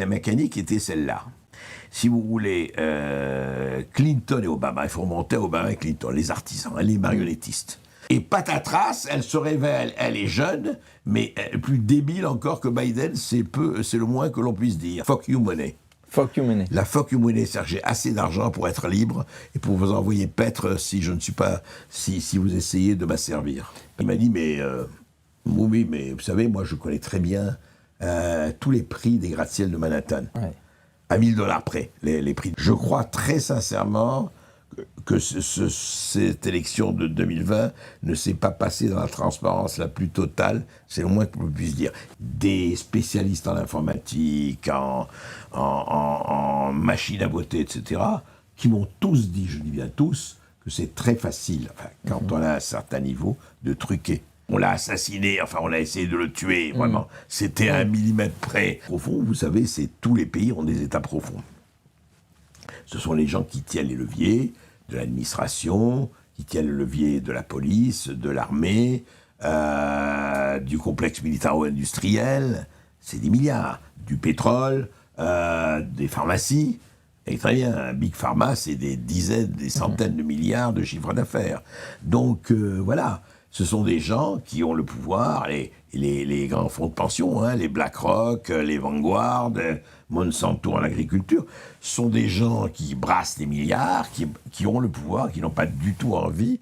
La mécanique était celle-là. Si vous voulez, Clinton et Obama, il faut remonter à Obama et Clinton, les artisans, les marionnettistes. Et patatras, elle se révèle, elle est jeune, mais plus débile encore que Biden, c'est le moins que l'on puisse dire. Fuck you money. Fuck you money. La fuck you money, c'est-à-dire j'ai assez d'argent pour être libre et pour vous envoyer paître si je ne suis pas, si vous essayez de m'asservir. Il m'a dit, mais oui, mais vous savez, moi je connais très bien tous les prix des gratte-ciel de Manhattan. Ouais. À $1000 près, les prix. Je crois très sincèrement que cette élection de 2020 ne s'est pas passée dans la transparence la plus totale, c'est le moins que l'on puisse dire. Des spécialistes en informatique, en machines à voter, etc., qui m'ont tous dit, je dis bien tous, que c'est très facile, enfin, quand on a un certain niveau, de truquer. On l'a assassiné, enfin on a essayé de le tuer, vraiment. C'était à 1 millimètre près. Profond, vous savez, tous les pays ont des états profonds. Ce sont les gens qui tiennent les leviers de l'administration, qui tiennent le levier de la police, de l'armée, du complexe militaro-industriel, c'est des milliards, du pétrole, des pharmacies. Et très bien, Big Pharma, c'est des dizaines, des centaines de milliards de chiffre d'affaires. Donc voilà, ce sont des gens qui ont le pouvoir, les grands fonds de pension, hein, les BlackRock, les Vanguard, Monsanto en agriculture, sont des gens qui brassent des milliards, qui ont le pouvoir, qui n'ont pas du tout envie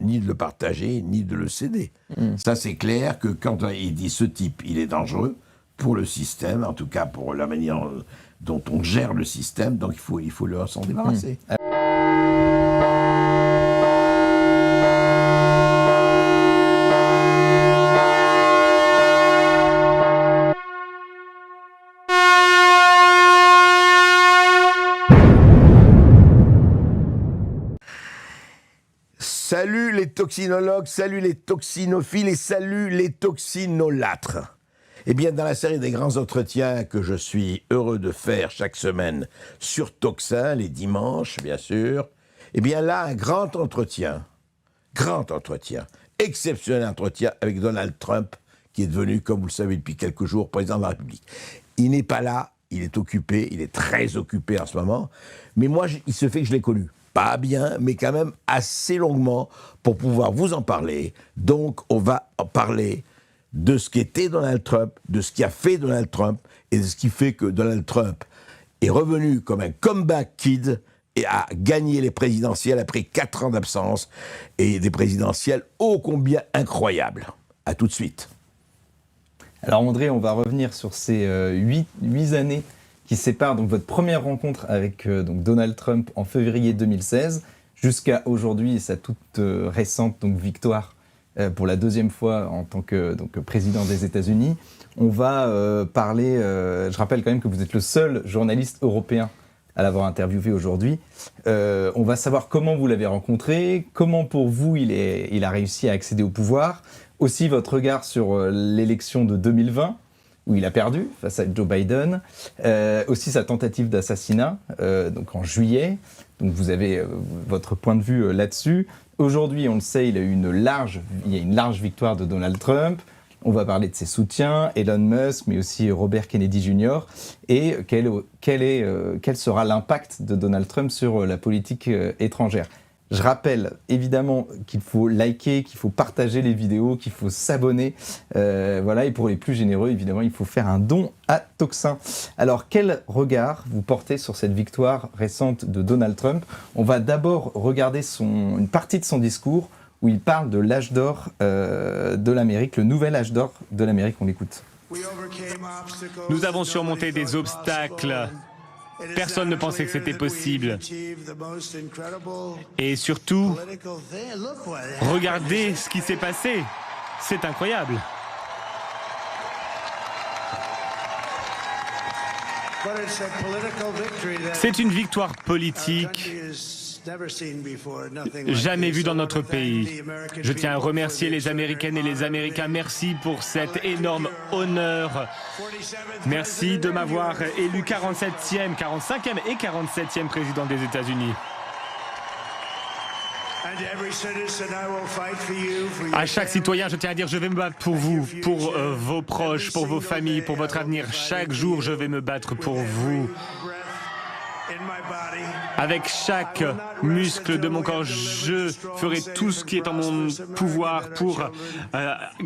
ni de le partager, ni de le céder. Ça, c'est clair que quand il dit ce type, il est dangereux pour le système, en tout cas pour la manière dont on gère le système, donc il faut s'en débarrasser. Salut les toxinologues, salut les toxinophiles et salut les toxinolâtres. Eh bien, dans la série des grands entretiens que je suis heureux de faire chaque semaine sur Toxin, les dimanches, bien sûr, eh bien là, un grand entretien, exceptionnel entretien avec Donald Trump, qui est devenu, comme vous le savez depuis quelques jours, président de la République. Il n'est pas là, il est occupé, il est très occupé en ce moment, mais moi, il se fait que je l'ai connu. Pas bien, mais quand même assez longuement pour pouvoir vous en parler. Donc, on va en parler de ce qu'était Donald Trump, de ce qui a fait Donald Trump, et de ce qui fait que Donald Trump est revenu comme un comeback kid et a gagné les présidentielles après 4 ans d'absence, et des présidentielles ô combien incroyables. À tout de suite. Alors André, on va revenir sur ces 8 années qui séparent donc votre première rencontre avec donc Donald Trump en février 2016 jusqu'à aujourd'hui et sa toute récente donc, victoire pour la 2e fois en tant que président des États-Unis. On va parler, je rappelle quand même que vous êtes le seul journaliste européen à l'avoir interviewé aujourd'hui. On va savoir comment vous l'avez rencontré, comment pour vous il a réussi à accéder au pouvoir, aussi votre regard sur l'élection de 2020, où il a perdu face à Joe Biden, aussi sa tentative d'assassinat, donc en juillet. Donc vous avez votre point de vue là-dessus. Aujourd'hui, on le sait, il y a une large victoire de Donald Trump. On va parler de ses soutiens, Elon Musk, mais aussi Robert Kennedy Jr. Et quel sera l'impact de Donald Trump sur la politique étrangère. Je rappelle évidemment qu'il faut liker, qu'il faut partager les vidéos, qu'il faut s'abonner. Voilà, et pour les plus généreux, évidemment, il faut faire un don à Toxin. Alors, quel regard vous portez sur cette victoire récente de Donald Trump? On va d'abord regarder une partie de son discours où il parle de l'âge d'or de l'Amérique, le nouvel âge d'or de l'Amérique. On l'écoute. Nous avons surmonté des obstacles. Personne ne pensait que c'était possible. Et surtout, regardez ce qui s'est passé. C'est incroyable. C'est une victoire politique jamais vue dans notre pays. Je tiens à remercier les Américaines et les Américains. Merci pour cet énorme honneur. Merci de m'avoir élu 45e et 47e président des États-Unis. À chaque citoyen, je tiens à dire, je vais me battre pour vous, pour vos proches, pour vos familles, pour votre avenir. Chaque jour, je vais me battre pour vous. Avec chaque muscle de mon corps, je ferai tout ce qui est en mon pouvoir pour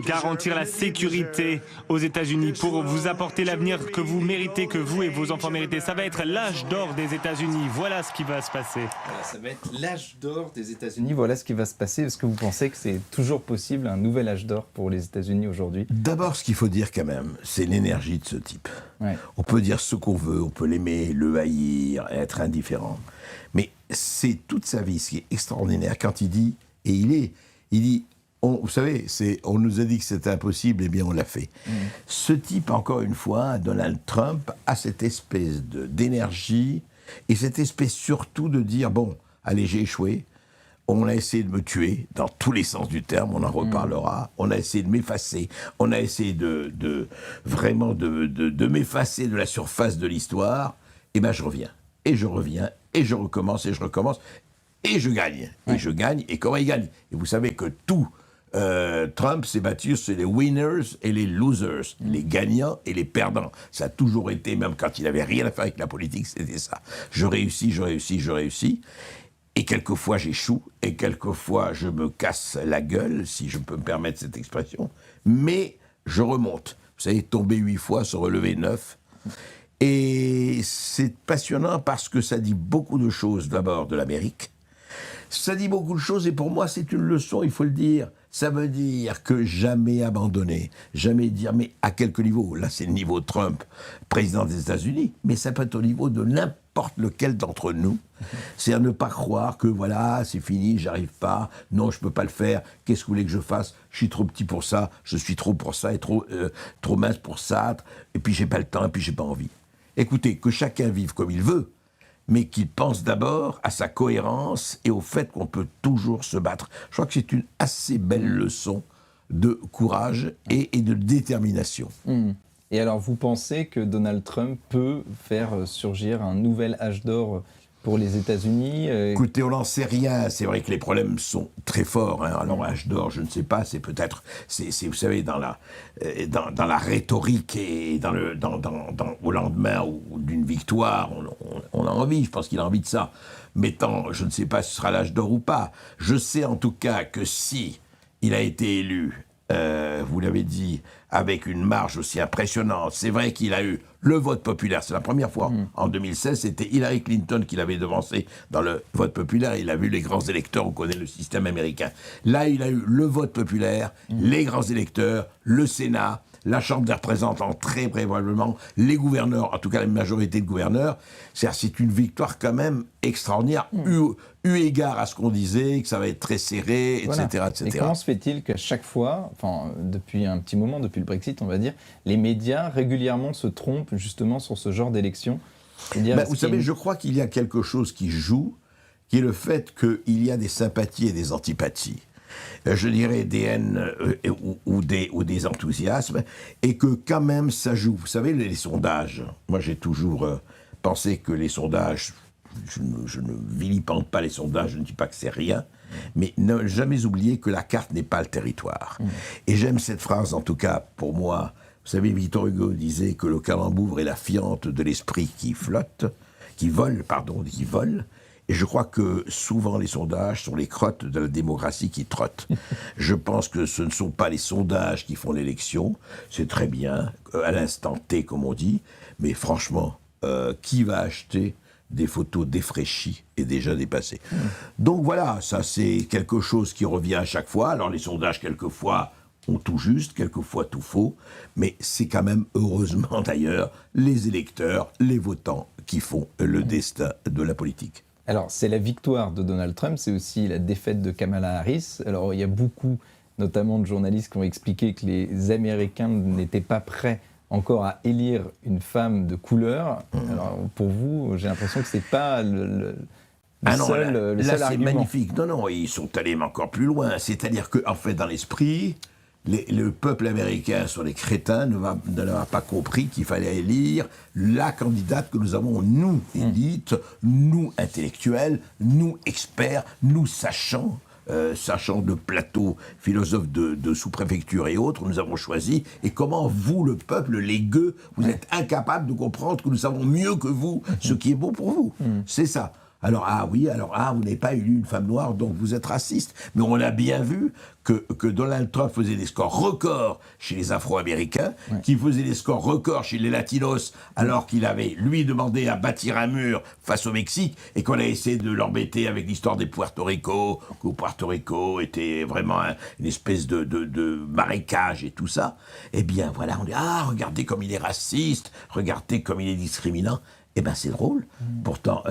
garantir la sécurité aux États-Unis, pour vous apporter l'avenir que vous méritez, que vous et vos enfants méritez. Ça va être l'âge d'or des États-Unis. Voilà ce qui va se passer. Voilà, ça va être l'âge d'or des États-Unis. Voilà ce qui va se passer. Est-ce que vous pensez que c'est toujours possible, un nouvel âge d'or pour les États-Unis aujourd'hui? D'abord, ce qu'il faut dire quand même, c'est l'énergie de ce type. Ouais. On peut dire ce qu'on veut, on peut l'aimer, le haïr, être indifférent. Mais c'est toute sa vie, ce qui est extraordinaire, quand il dit, et il dit, vous savez, on nous a dit que c'était impossible, eh bien on l'a fait. Ce type, encore une fois, Donald Trump, a cette espèce d'énergie, et cette espèce surtout de dire, bon, allez, j'ai échoué, on a essayé de me tuer, dans tous les sens du terme, on en reparlera, on a essayé de m'effacer, on a essayé vraiment de m'effacer de la surface de l'histoire, et ben je reviens, et je reviens, et je recommence, et je recommence, et je gagne, et je gagne, et comment il gagne? Et vous savez que tout Trump s'est battu sur les winners et les losers, les gagnants et les perdants. Ça a toujours été, même quand il n'avait rien à faire avec la politique, c'était ça. Je réussis, je réussis, je réussis. Et quelquefois j'échoue, et quelquefois je me casse la gueule, si je peux me permettre cette expression, mais je remonte. Vous savez, tomber 8 fois, se relever 9. Et c'est passionnant parce que ça dit beaucoup de choses, d'abord, de l'Amérique. Ça dit beaucoup de choses, et pour moi, c'est une leçon, il faut le dire. Ça veut dire que jamais abandonner, jamais dire, mais à quelque niveau? Là, c'est le niveau de Trump, président des États-Unis, mais ça peut être au niveau de n'importe lequel d'entre nous. C'est à ne pas croire que, voilà, c'est fini, j'arrive pas, non, je peux pas le faire, qu'est-ce que vous voulez que je fasse? Je suis trop petit pour ça, je suis trop pour ça, et trop mince pour ça, et puis j'ai pas le temps, et puis j'ai pas envie. Écoutez, que chacun vive comme il veut, mais qu'il pense d'abord à sa cohérence et au fait qu'on peut toujours se battre. Je crois que c'est une assez belle leçon de courage et de détermination. Et alors, vous pensez que Donald Trump peut faire surgir un nouvel âge d'or pour les États-Unis? Écoutez, on n'en sait rien. C'est vrai que les problèmes sont très forts. Alors, âge d'or, je ne sais pas. C'est peut-être, vous savez, dans la rhétorique et au lendemain d'une victoire, on a envie. Je pense qu'il a envie de ça. Mais je ne sais pas si ce sera l'âge d'or ou pas. Je sais en tout cas que si il a été élu, vous l'avez dit, avec une marge aussi impressionnante. C'est vrai qu'il a eu le vote populaire. C'est la première fois. En 2016, c'était Hillary Clinton qui l'avait devancé dans le vote populaire. Il a vu les grands électeurs. On connaît le système américain. Là, il a eu le vote populaire, les grands électeurs, le Sénat, la Chambre des représentants, très probablement, les gouverneurs, en tout cas la majorité de gouverneurs. C'est une victoire quand même extraordinaire, eu égard à ce qu'on disait, que ça va être très serré, etc. Voilà. etc. Et comment se fait-il qu'à chaque fois, enfin depuis un petit moment, depuis le Brexit on va dire, les médias régulièrement se trompent justement sur ce genre d'élection? Vous savez, je crois qu'il y a quelque chose qui joue, qui est le fait qu'il y a des sympathies et des antipathies. Je dirais des haines ou des enthousiasmes, et que quand même ça joue. Vous savez, les sondages, moi j'ai toujours pensé que les sondages, je ne vilipende pas les sondages, je ne dis pas que c'est rien, mais ne jamais oublier que la carte n'est pas le territoire. Et j'aime cette phrase, en tout cas pour moi. Vous savez, Victor Hugo disait que le calembour est la fiente de l'esprit qui vole. Et je crois que souvent les sondages sont les crottes de la démocratie qui trottent. Je pense que ce ne sont pas les sondages qui font l'élection, c'est très bien, à l'instant T comme on dit, mais franchement, qui va acheter des photos défraîchies et déjà dépassées? Donc voilà, ça c'est quelque chose qui revient à chaque fois. Alors les sondages quelquefois ont tout juste, quelquefois tout faux, mais c'est quand même, heureusement d'ailleurs, les électeurs, les votants qui font le destin de la politique. Alors, c'est la victoire de Donald Trump, c'est aussi la défaite de Kamala Harris. Alors, il y a beaucoup, notamment de journalistes, qui ont expliqué que les Américains n'étaient pas prêts encore à élire une femme de couleur. Alors, pour vous, j'ai l'impression que c'est pas le seul là, c'est argument. magnifique. Non, ils sont allés encore plus loin. C'est-à-dire qu'en fait, dans l'esprit, le peuple américain sur les crétins n'a pas compris qu'il fallait élire la candidate que nous avons, nous, élite, nous, intellectuels, nous, experts, nous, sachants, sachant de plateau, philosophes de sous-préfecture et autres, nous avons choisi. Et comment vous, le peuple, les gueux, vous êtes incapables de comprendre que nous savons mieux que vous ce qui est bon pour vous. C'est ça. Alors, vous n'avez pas élu une femme noire, donc vous êtes raciste. Mais on a bien vu que Donald Trump faisait des scores records chez les Afro-Américains, qu'il faisait des scores records chez les Latinos, alors qu'il avait, lui, demandé à bâtir un mur face au Mexique, et qu'on a essayé de l'embêter avec l'histoire des Puerto Rico, que Puerto Rico était vraiment une espèce de marécage et tout ça. Eh bien, voilà, on dit, regardez comme il est raciste, regardez comme il est discriminant. Eh bien, c'est drôle. Pourtant,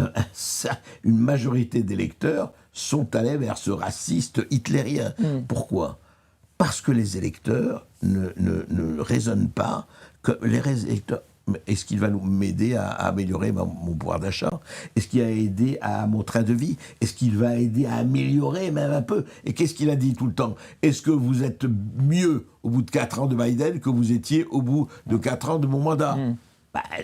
une majorité d'électeurs sont allés vers ce raciste hitlérien. Pourquoi ? Parce que les électeurs ne raisonnent pas que les électeurs... Est-ce qu'il va m'aider à améliorer mon pouvoir d'achat ? Est-ce qu'il va aider à mon train de vie ? Est-ce qu'il va aider à améliorer même un peu ? Et qu'est-ce qu'il a dit tout le temps ? Est-ce que vous êtes mieux au bout de 4 ans de Biden que vous étiez au bout de 4 ans de mon mandat ?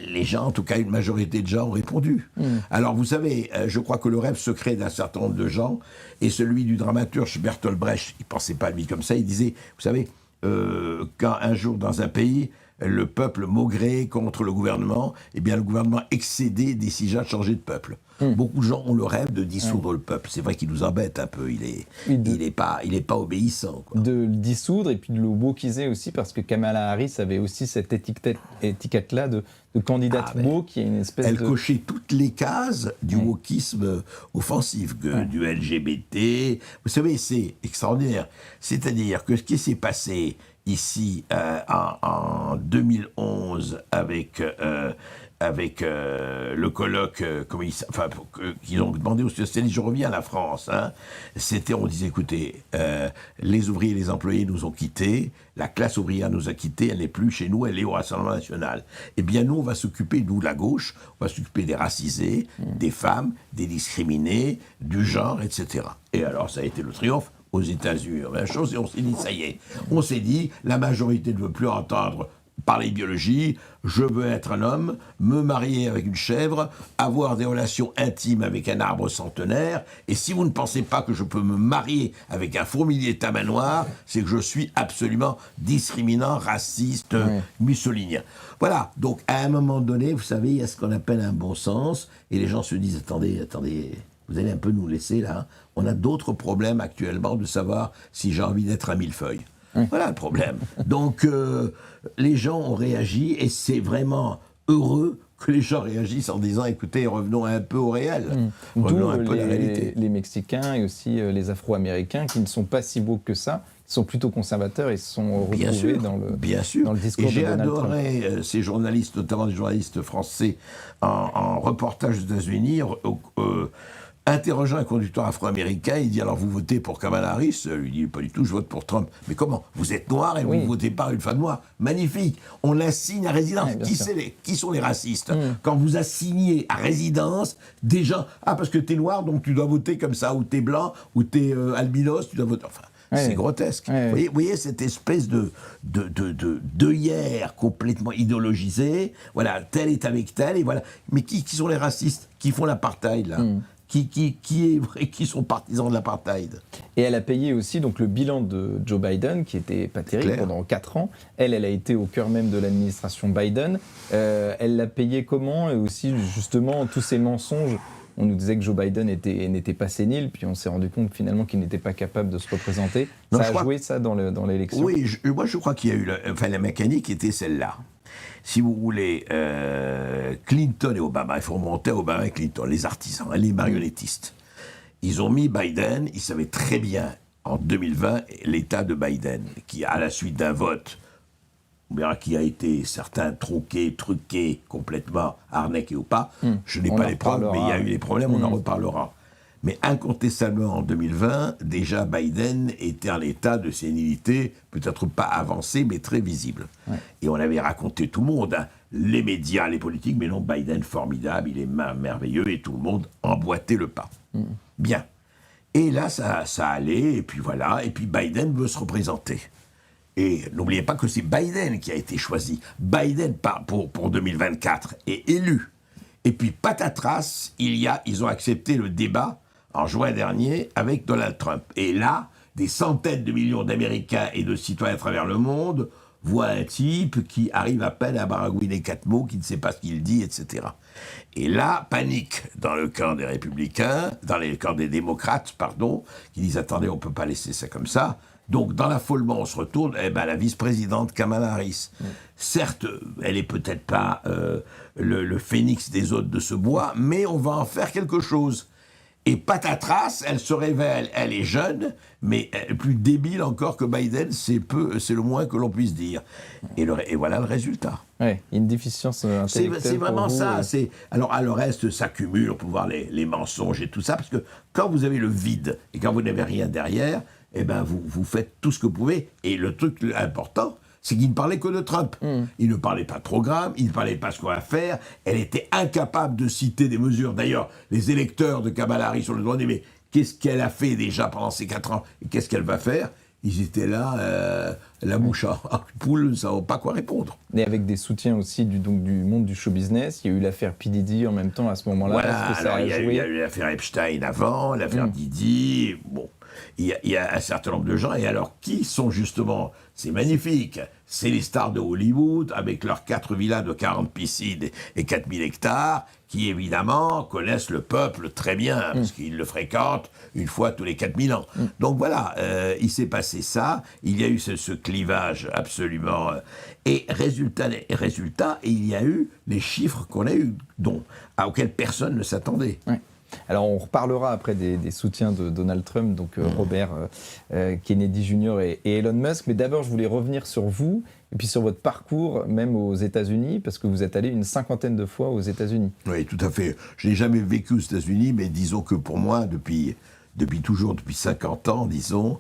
Les gens, en tout cas une majorité de gens, ont répondu. Alors vous savez, je crois que le rêve secret d'un certain nombre de gens est celui du dramaturge Bertolt Brecht. Il ne pensait pas à lui comme ça, il disait, vous savez, quand un jour dans un pays, le peuple maugréait contre le gouvernement, eh bien le gouvernement excédé décida de changer de peuple. Beaucoup de gens ont le rêve de dissoudre le peuple. C'est vrai qu'il nous embête un peu, il est pas obéissant, quoi. De le dissoudre et puis de le wokeiser aussi, parce que Kamala Harris avait aussi cette étiquette-là de candidate woke, qui est une espèce Elle cochait toutes les cases du wokisme offensif, du LGBT. Vous savez, c'est extraordinaire. C'est-à-dire que ce qui s'est passé ici en 2011 avec le colloque qu'ils ont demandé aux socialistes, je reviens à la France, on disait, écoutez, les ouvriers et les employés nous ont quittés, la classe ouvrière nous a quittés, elle n'est plus chez nous, elle est au Rassemblement National. Eh bien, nous, on va s'occuper, nous, la gauche, on va s'occuper des racisés, des femmes, des discriminés, du genre, etc. Et alors, ça a été le triomphe aux États-Unis, la chose, et on s'est dit, ça y est. On s'est dit, la majorité ne veut plus entendre parler biologie, je veux être un homme, me marier avec une chèvre, avoir des relations intimes avec un arbre centenaire, et si vous ne pensez pas que je peux me marier avec un fourmilier tamanoir, c'est que je suis absolument discriminant, raciste, mussolinien. Voilà, donc à un moment donné, vous savez, il y a ce qu'on appelle un bon sens, et les gens se disent, attendez, vous allez un peu nous laisser là, on a d'autres problèmes actuellement de savoir si j'ai envie d'être un millefeuille. Voilà le problème. Donc, les gens ont réagi, et c'est vraiment heureux que les gens réagissent en disant, écoutez, revenons un peu au réel. Revenons un peu à la réalité. Les Mexicains et aussi les Afro-Américains, qui ne sont pas si beaux que ça, sont plutôt conservateurs et se sont retrouvés dans le discours de Donald Trump. J'ai adoré ces journalistes, notamment des journalistes français, en reportage aux États-Unis, interrogeant un conducteur afro-américain, il dit, alors vous votez pour Kamala Harris ? Il dit, pas du tout, je vote pour Trump. Mais comment ? Vous êtes noir et vous votez pas une femme noire ? Magnifique. On assigne à résidence. Qui sont les racistes ? Quand vous assignez à résidence des gens, parce que t'es noir, donc tu dois voter comme ça, ou t'es blanc, ou t'es albinos, tu dois voter... Enfin, c'est grotesque. Vous voyez cette espèce d'œillère complètement idéologisée. Voilà, tel est avec tel, et voilà. Mais qui sont les racistes qui font l'apartheid, là ? Qui sont partisans de l'apartheid. Et elle a payé aussi donc, le bilan de Joe Biden, qui était pas terrible pendant 4 ans. Elle a été au cœur même de l'administration Biden. Elle l'a payé comment ? Et aussi, justement, tous ces mensonges. On nous disait que Joe Biden n'était pas sénile, puis on s'est rendu compte finalement qu'il n'était pas capable de se représenter. Ça a joué ça dans l'élection ? Oui, moi je crois qu'il y a eu... la mécanique était celle-là. Si vous voulez, Clinton et Obama, il faut remonter à Obama et Clinton, les artisans, les marionnettistes. Ils ont mis Biden, ils savaient très bien, en 2020, l'état de Biden, qui, à la suite d'un vote, qui a été, certains truqués, complètement arnaqués ou pas, je n'ai pas les preuves, mais il y a eu des problèmes, on en reparlera. Mais incontestablement, en 2020, déjà Biden était en état de sénilité, peut-être pas avancé, mais très visible. Et on avait raconté tout le monde, les médias, les politiques, mais non, Biden formidable, il est merveilleux, et tout le monde emboîtait le pas. Bien. Et là, ça allait, et puis voilà, et puis Biden veut se représenter. Et n'oubliez pas que c'est Biden qui a été choisi. Biden, pour 2024, est élu. Et puis, patatras, ils ont accepté le débat en juin dernier avec Donald Trump. Et là, des centaines de millions d'Américains et de citoyens à travers le monde voient un type qui arrive à peine à baragouiner 4 mots, qui ne sait pas ce qu'il dit, etc. Et là, panique dans le camp des républicains, dans le camp des démocrates, pardon, qui disent « Attendez, on ne peut pas laisser ça comme ça ». Donc, dans l'affolement, on se retourne, la vice-présidente Kamala Harris. Certes, elle est peut-être pas le phénix des hôtes de ce bois, mais on va en faire quelque chose. Et patatras, elle se révèle, elle est jeune, mais plus débile encore que Biden, c'est le moins que l'on puisse dire. Et voilà le résultat. Ouais, une déficience intellectuelle. C'est vraiment pour vous, ça. Alors, le reste s'accumule, on peut voir les mensonges et tout ça, parce que quand vous avez le vide et quand vous n'avez rien derrière, eh ben vous faites tout ce que vous pouvez. Et le truc important, c'est qu'il ne parlait que de Trump. Il ne parlait pas de programme, il ne parlait pas de ce qu'on va faire. Elle était incapable de citer des mesures. D'ailleurs, les électeurs de Kamala Harris ont le droit de dire « Mais qu'est-ce qu'elle a fait déjà pendant ces 4 ans et qu'est-ce qu'elle va faire ?» Ils étaient là, la mouche à poule, ne savent pas quoi répondre. Et avec des soutiens aussi du monde du show business. Il y a eu l'affaire P. Diddy en même temps à ce moment-là. Voilà, Est-ce que ça alors il y a joué eu l'affaire Epstein avant, l'affaire Diddy, bon. Il y a un certain nombre de gens, et alors qui sont justement, c'est magnifique, c'est les stars de Hollywood, avec leurs 4 villas de 40 piscines et 4000 hectares, qui évidemment connaissent le peuple très bien, parce qu'ils le fréquentent une fois tous les 4000 ans. Donc voilà, il s'est passé ça, il y a eu ce clivage absolument... et résultat, il y a eu les chiffres qu'on a eus, auxquels personne ne s'attendait. Ouais. Alors on reparlera après des soutiens de Donald Trump, donc Robert Kennedy Jr. et Elon Musk, mais d'abord je voulais revenir sur vous et puis sur votre parcours, même aux États-Unis, parce que vous êtes allé une 50aine de fois aux États-Unis. Oui, tout à fait. Je n'ai jamais vécu aux États-Unis, mais disons que pour moi, depuis toujours, depuis 50 ans, disons,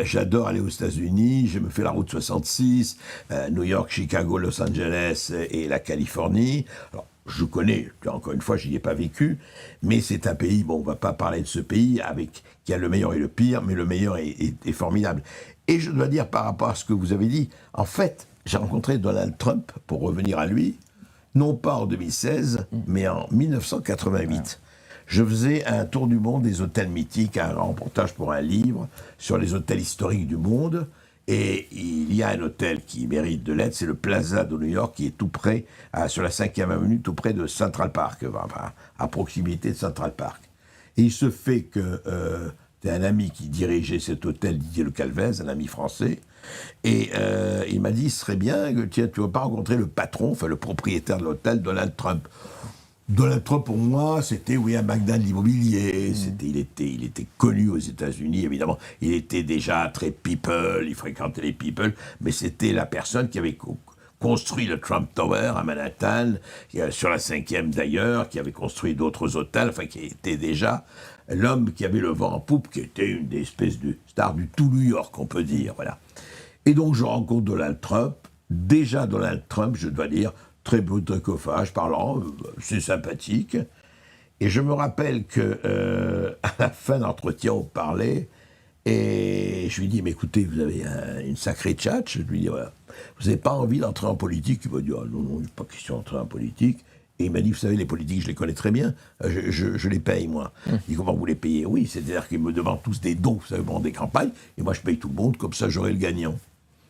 j'adore aller aux États-Unis. Je me fais la route 66, New York, Chicago, Los Angeles et la Californie. Alors, je connais, encore une fois, je n'y ai pas vécu, mais c'est un pays, bon, on ne va pas parler de ce pays qui a le meilleur et le pire, mais le meilleur est formidable. Et je dois dire, par rapport à ce que vous avez dit, en fait, j'ai rencontré Donald Trump, pour revenir à lui, non pas en 2016, mais en 1988. Je faisais un tour du monde des hôtels mythiques, un reportage pour un livre sur les hôtels historiques du monde. Et il y a un hôtel qui mérite de l'aide, c'est le Plaza de New York, qui est tout près, sur la 5e avenue, tout près de Central Park, enfin, à proximité de Central Park. Et il se fait que c'est un ami qui dirigeait cet hôtel, Didier Le Calvez, un ami français, et il m'a dit, ce serait bien que tiens, tu ne vas pas rencontrer le patron, enfin le propriétaire de l'hôtel, Donald Trump. Donald Trump, pour moi, c'était un Bagdad de l'immobilier. Il était connu aux États-Unis, évidemment. Il était déjà très people, il fréquentait les people, mais c'était la personne qui avait construit le Trump Tower à Manhattan, sur la 5e d'ailleurs, qui avait construit d'autres hôtels, enfin qui était déjà l'homme qui avait le vent en poupe, qui était une des espèces de stars du tout New York, on peut dire, voilà. Et donc je rencontre Donald Trump. Déjà Donald Trump, je dois dire, très beau tricophage, parlant, c'est sympathique. Et je me rappelle que à la fin de l'entretien, on parlait, et je lui dis, mais écoutez, vous avez une sacrée tchatche. Je lui dis, voilà, vous n'avez pas envie d'entrer en politique? Il m'a dit, ah, non, il n'est pas question d'entrer en politique. Et il m'a dit, vous savez, les politiques, je les connais très bien, je les paye, moi. Il dit, comment vous les payez? Oui, c'est-à-dire qu'ils me demandent tous des dons, vous savez, pendant des campagnes, et moi je paye tout le monde, comme ça j'aurai le gagnant.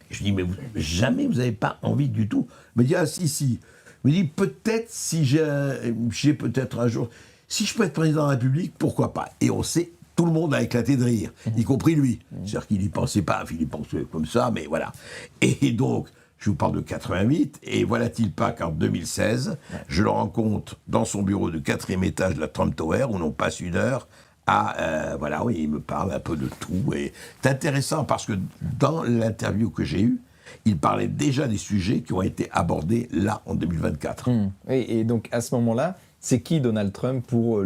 Je lui dis, mais jamais vous n'avez pas envie du tout? Il me dit, ah si. Il me dit, peut-être si j'ai peut-être un jour, si je peux être président de la République, pourquoi pas? Et on sait, tout le monde a éclaté de rire, y compris lui. C'est-à-dire qu'il n'y pensait pas, il y pensait comme ça, mais voilà. Et donc, je vous parle de 88, et voilà-t-il pas qu'en 2016, je le rencontre dans son bureau de 4e étage de la Trump Tower, où l'on passe une heure voilà, oui, il me parle un peu de tout. Et c'est intéressant parce que dans l'interview que j'ai eue, il parlait déjà des sujets qui ont été abordés là, en 2024. Et donc, à ce moment-là, c'est qui Donald Trump pour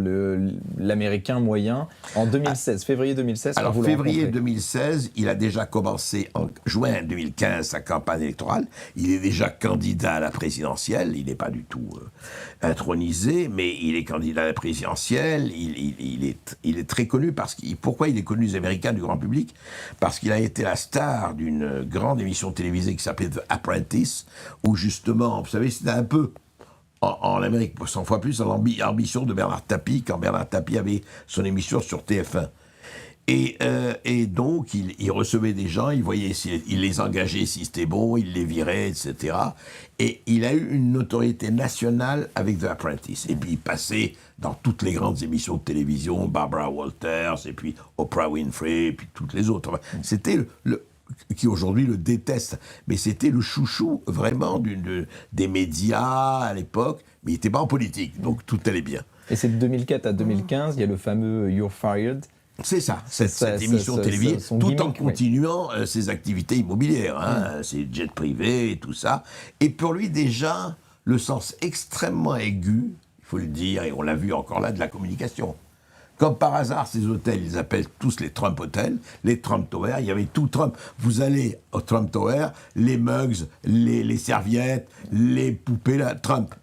l'Américain moyen en 2016, février 2016? Alors, février 2016, il a déjà commencé en juin 2015 sa campagne électorale. Il est déjà candidat à la présidentielle. Il n'est pas du tout intronisé, mais il est candidat à la présidentielle. Il est très connu pourquoi il est connu des Américains, du grand public? Parce qu'il a été la star d'une grande émission télévisée qui s'appelait The Apprentice, où justement, vous savez, c'était un peu en Amérique 100 fois plus à l'ambition de Bernard Tapie, quand Bernard Tapie avait son émission sur TF1. Et donc, il recevait des gens, il voyait, il les engageait si c'était bon, il les virait, etc. Et il a eu une notoriété nationale avec The Apprentice. Et puis, il passait dans toutes les grandes émissions de télévision, Barbara Walters, et puis Oprah Winfrey, et puis toutes les autres. Enfin, c'était qui aujourd'hui le déteste, mais c'était le chouchou vraiment des médias à l'époque, mais il n'était pas en politique, donc tout allait bien. Et c'est de 2004 à 2015, il y a le fameux You're Fired. C'est ça, cette émission télévisée, tout en continuant ses activités immobilières, ses jets privés et tout ça. Et pour lui, déjà, le sens extrêmement aigu, il faut le dire, et on l'a vu encore là, de la communication. Comme par hasard, ces hôtels, ils appellent tous les Trump Hotels, les Trump Towers, il y avait tout Trump. Vous allez au Trump Tower, les mugs, les serviettes, les poupées, là, Trump.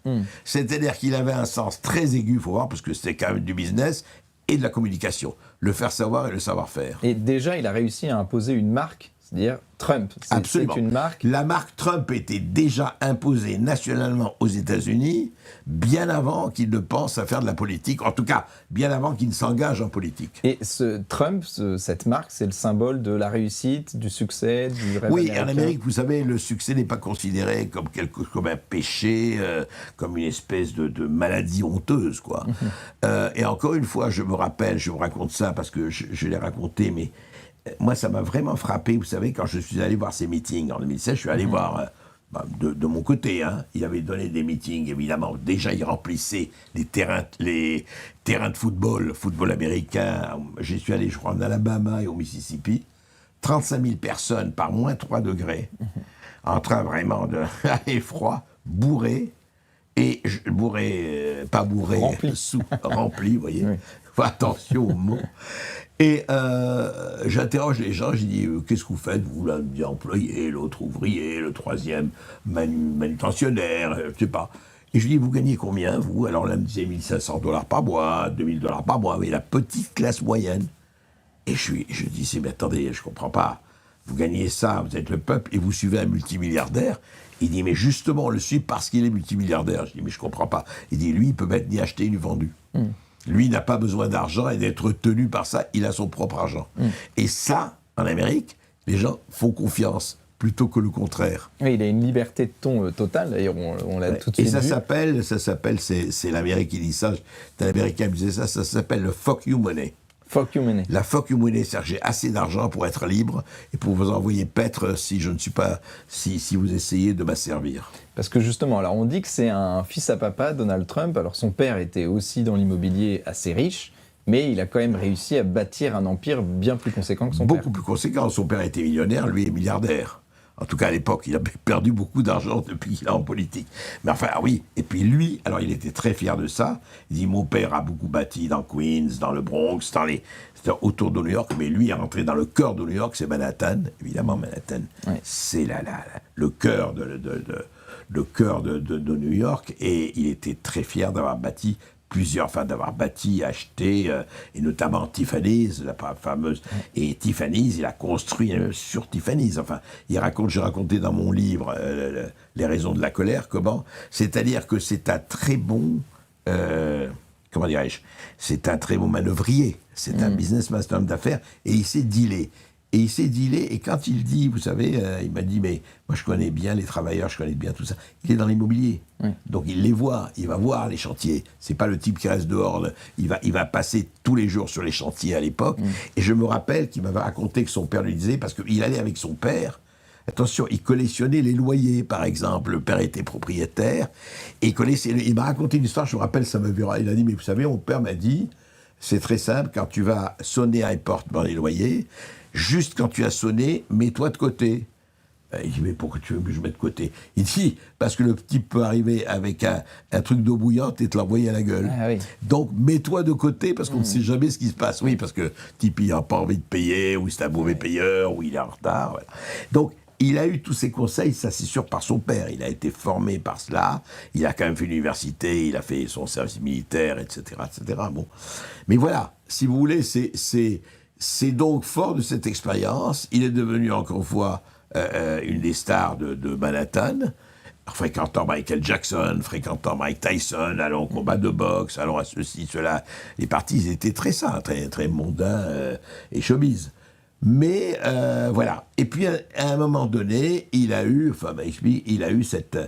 C'est-à-dire qu'il avait un sens très aigu, il faut voir, parce que c'était quand même du business et de la communication. Le faire savoir et le savoir-faire. Et déjà, il a réussi à imposer une marque, c'est-à-dire Trump. Absolument. C'est une marque. La marque Trump était déjà imposée nationalement aux États-Unis bien avant qu'il ne pense à faire de la politique, en tout cas, bien avant qu'il ne s'engage en politique. Et ce Trump, cette marque, c'est le symbole de la réussite, du succès, du rêve américain. En Amérique, vous savez, le succès n'est pas considéré comme un péché, comme une espèce de maladie honteuse, quoi. Et encore une fois, je me raconte ça parce que je l'ai raconté, mais moi, ça m'a vraiment frappé, vous savez, quand je suis allé voir ces meetings en 2016, je suis allé voir de mon côté, il avait donné des meetings, évidemment. Déjà, il remplissait les terrains de football américain. J'y suis allé, je crois, en Alabama et au Mississippi. 35 000 personnes par moins 3 degrés, en train vraiment de... et froid, bourré, pas bourré, rempli, vous voyez. Oui. Faut attention aux mots. Et j'interroge les gens, je dis qu'est-ce que vous faites? Vous, l'un dit employé, l'autre ouvrier, le troisième manutentionnaire, je sais pas. Et je dis vous gagnez combien, vous? Alors là, me disait $1 500 par mois, $2 par mois, mais la petite classe moyenne. Et je dis mais attendez, je comprends pas. Vous gagnez ça, vous êtes le peuple, et vous suivez un multimilliardaire. Il dit mais justement, on le suit parce qu'il est multimilliardaire. Je dis mais je comprends pas. Il dit lui, il peut mettre ni acheter ni vendu. Lui n'a pas besoin d'argent et d'être tenu par ça, il a son propre argent. Et ça, en Amérique, les gens font confiance plutôt que le contraire. Oui, il a une liberté de ton totale, d'ailleurs, on l'a tout de suite vu. Et ça s'appelle, c'est l'Amérique qui dit ça, un Américain me disait ça s'appelle le fuck you money. Fuck you money. La fuck you money, c'est-à-dire que j'ai assez d'argent pour être libre et pour vous envoyer paître si je ne suis pas, si vous essayez de m'asservir. Parce que justement, alors on dit que c'est un fils à papa, Donald Trump. Alors son père était aussi dans l'immobilier assez riche, mais il a quand même réussi à bâtir un empire bien plus conséquent que son père. Beaucoup plus conséquent. Son père était millionnaire, lui est milliardaire. En tout cas, à l'époque, il a perdu beaucoup d'argent depuis qu'il est en politique. Mais enfin, oui. Et puis lui, alors il était très fier de ça. Il dit, mon père a beaucoup bâti dans Queens, dans le Bronx, autour de New York. Mais lui est rentré dans le cœur de New York, c'est Manhattan. Évidemment, Manhattan, c'est le cœur de New York. Et il était très fier d'avoir bâti acheté, et notamment Tiffany's, la fameuse. Et Tiffany's, il a construit sur Tiffany's. Enfin, j'ai raconté dans mon livre Les raisons de la colère, comment. C'est-à-dire que c'est un très bon, comment dirais-je, c'est un très bon manœuvrier. C'est un businessman, c'est un homme d'affaires, et il sait dealer. Et quand il dit, vous savez, il m'a dit, mais moi je connais bien les travailleurs, je connais bien tout ça. Il est dans l'immobilier, donc il les voit, il va voir les chantiers. C'est pas le type qui reste dehors, il va passer tous les jours sur les chantiers à l'époque. Et je me rappelle qu'il m'avait raconté que son père lui disait, parce qu'il allait avec son père, attention, il collectionnait les loyers, par exemple. Le père était propriétaire, et il m'a raconté une histoire, je me rappelle, ça m'avait... Il a dit, mais vous savez, mon père m'a dit, c'est très simple, quand tu vas sonner à une porte dans les loyers, juste quand tu as sonné, mets-toi de côté. Il dit, mais pourquoi tu veux que je mette de côté? Il dit, parce que le type peut arriver avec un truc d'eau bouillante et te l'envoyer à la gueule. Ah, oui. Donc, mets-toi de côté, parce qu'on ne sait jamais ce qui se passe. Oui, parce que le type, il n'a pas envie de payer, ou c'est un mauvais payeur, ou il est en retard. Voilà. Donc, il a eu tous ces conseils, ça c'est sûr, par son père. Il a été formé par cela. Il a quand même fait l'université, il a fait son service militaire, etc., etc. Bon. Mais voilà, si vous voulez, c'est donc fort de cette expérience. Il est devenu encore une fois une des stars de Manhattan. fréquentant Michael Jackson, fréquentant Mike Tyson, allant au combat de boxe, allant à ceci, cela. Les partis, ils étaient très sains, très, très mondains et showbiz. Mais voilà. Et puis, à un moment donné, il a eu cette...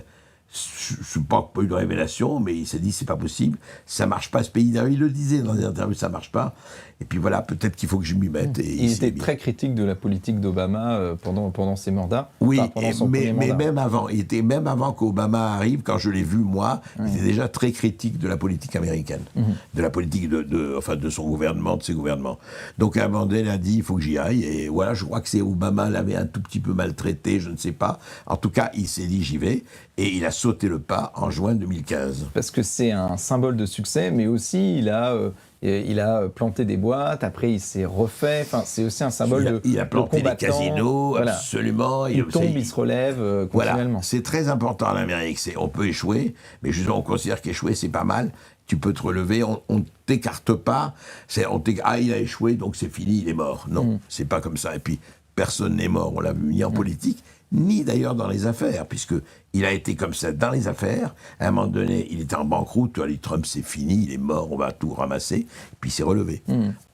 Je ne sais pas eu de révélation, mais il s'est dit, c'est pas possible, ça marche pas ce pays. D'ailleurs, il le disait dans les interviews, ça marche pas. Et puis voilà, peut-être qu'il faut que je m'y mette. Et il était très critique de la politique d'Obama pendant ses mandats. Oui, pendant son mais mandat. même avant qu'Obama arrive, quand je l'ai vu, moi, il était déjà très critique de la politique américaine, de la politique de son gouvernement, de ses gouvernements. Donc à un moment donné, il a dit, il faut que j'y aille. Et voilà, je crois que c'est Obama l'avait un tout petit peu maltraité, je ne sais pas. En tout cas, il s'est dit, j'y vais. Et il a sauté le pas en juin 2015. Parce que c'est un symbole de succès, mais aussi il a planté des boîtes, après il s'est refait, enfin c'est aussi un symbole Il a planté des casinos, voilà. Absolument. Il tombe, il se relève continuellement. Voilà, c'est très important en Amérique, on peut échouer, mais justement on considère qu'échouer c'est pas mal, tu peux te relever, on ne t'écarte pas, il a échoué donc c'est fini, il est mort. Non, c'est pas comme ça, et puis personne n'est mort, on l'a vu, ni en politique, ni d'ailleurs dans les affaires, puisqu'il a été comme ça dans les affaires. À un moment donné, il était en banqueroute, Trump c'est fini, il est mort, on va tout ramasser, et puis il s'est relevé.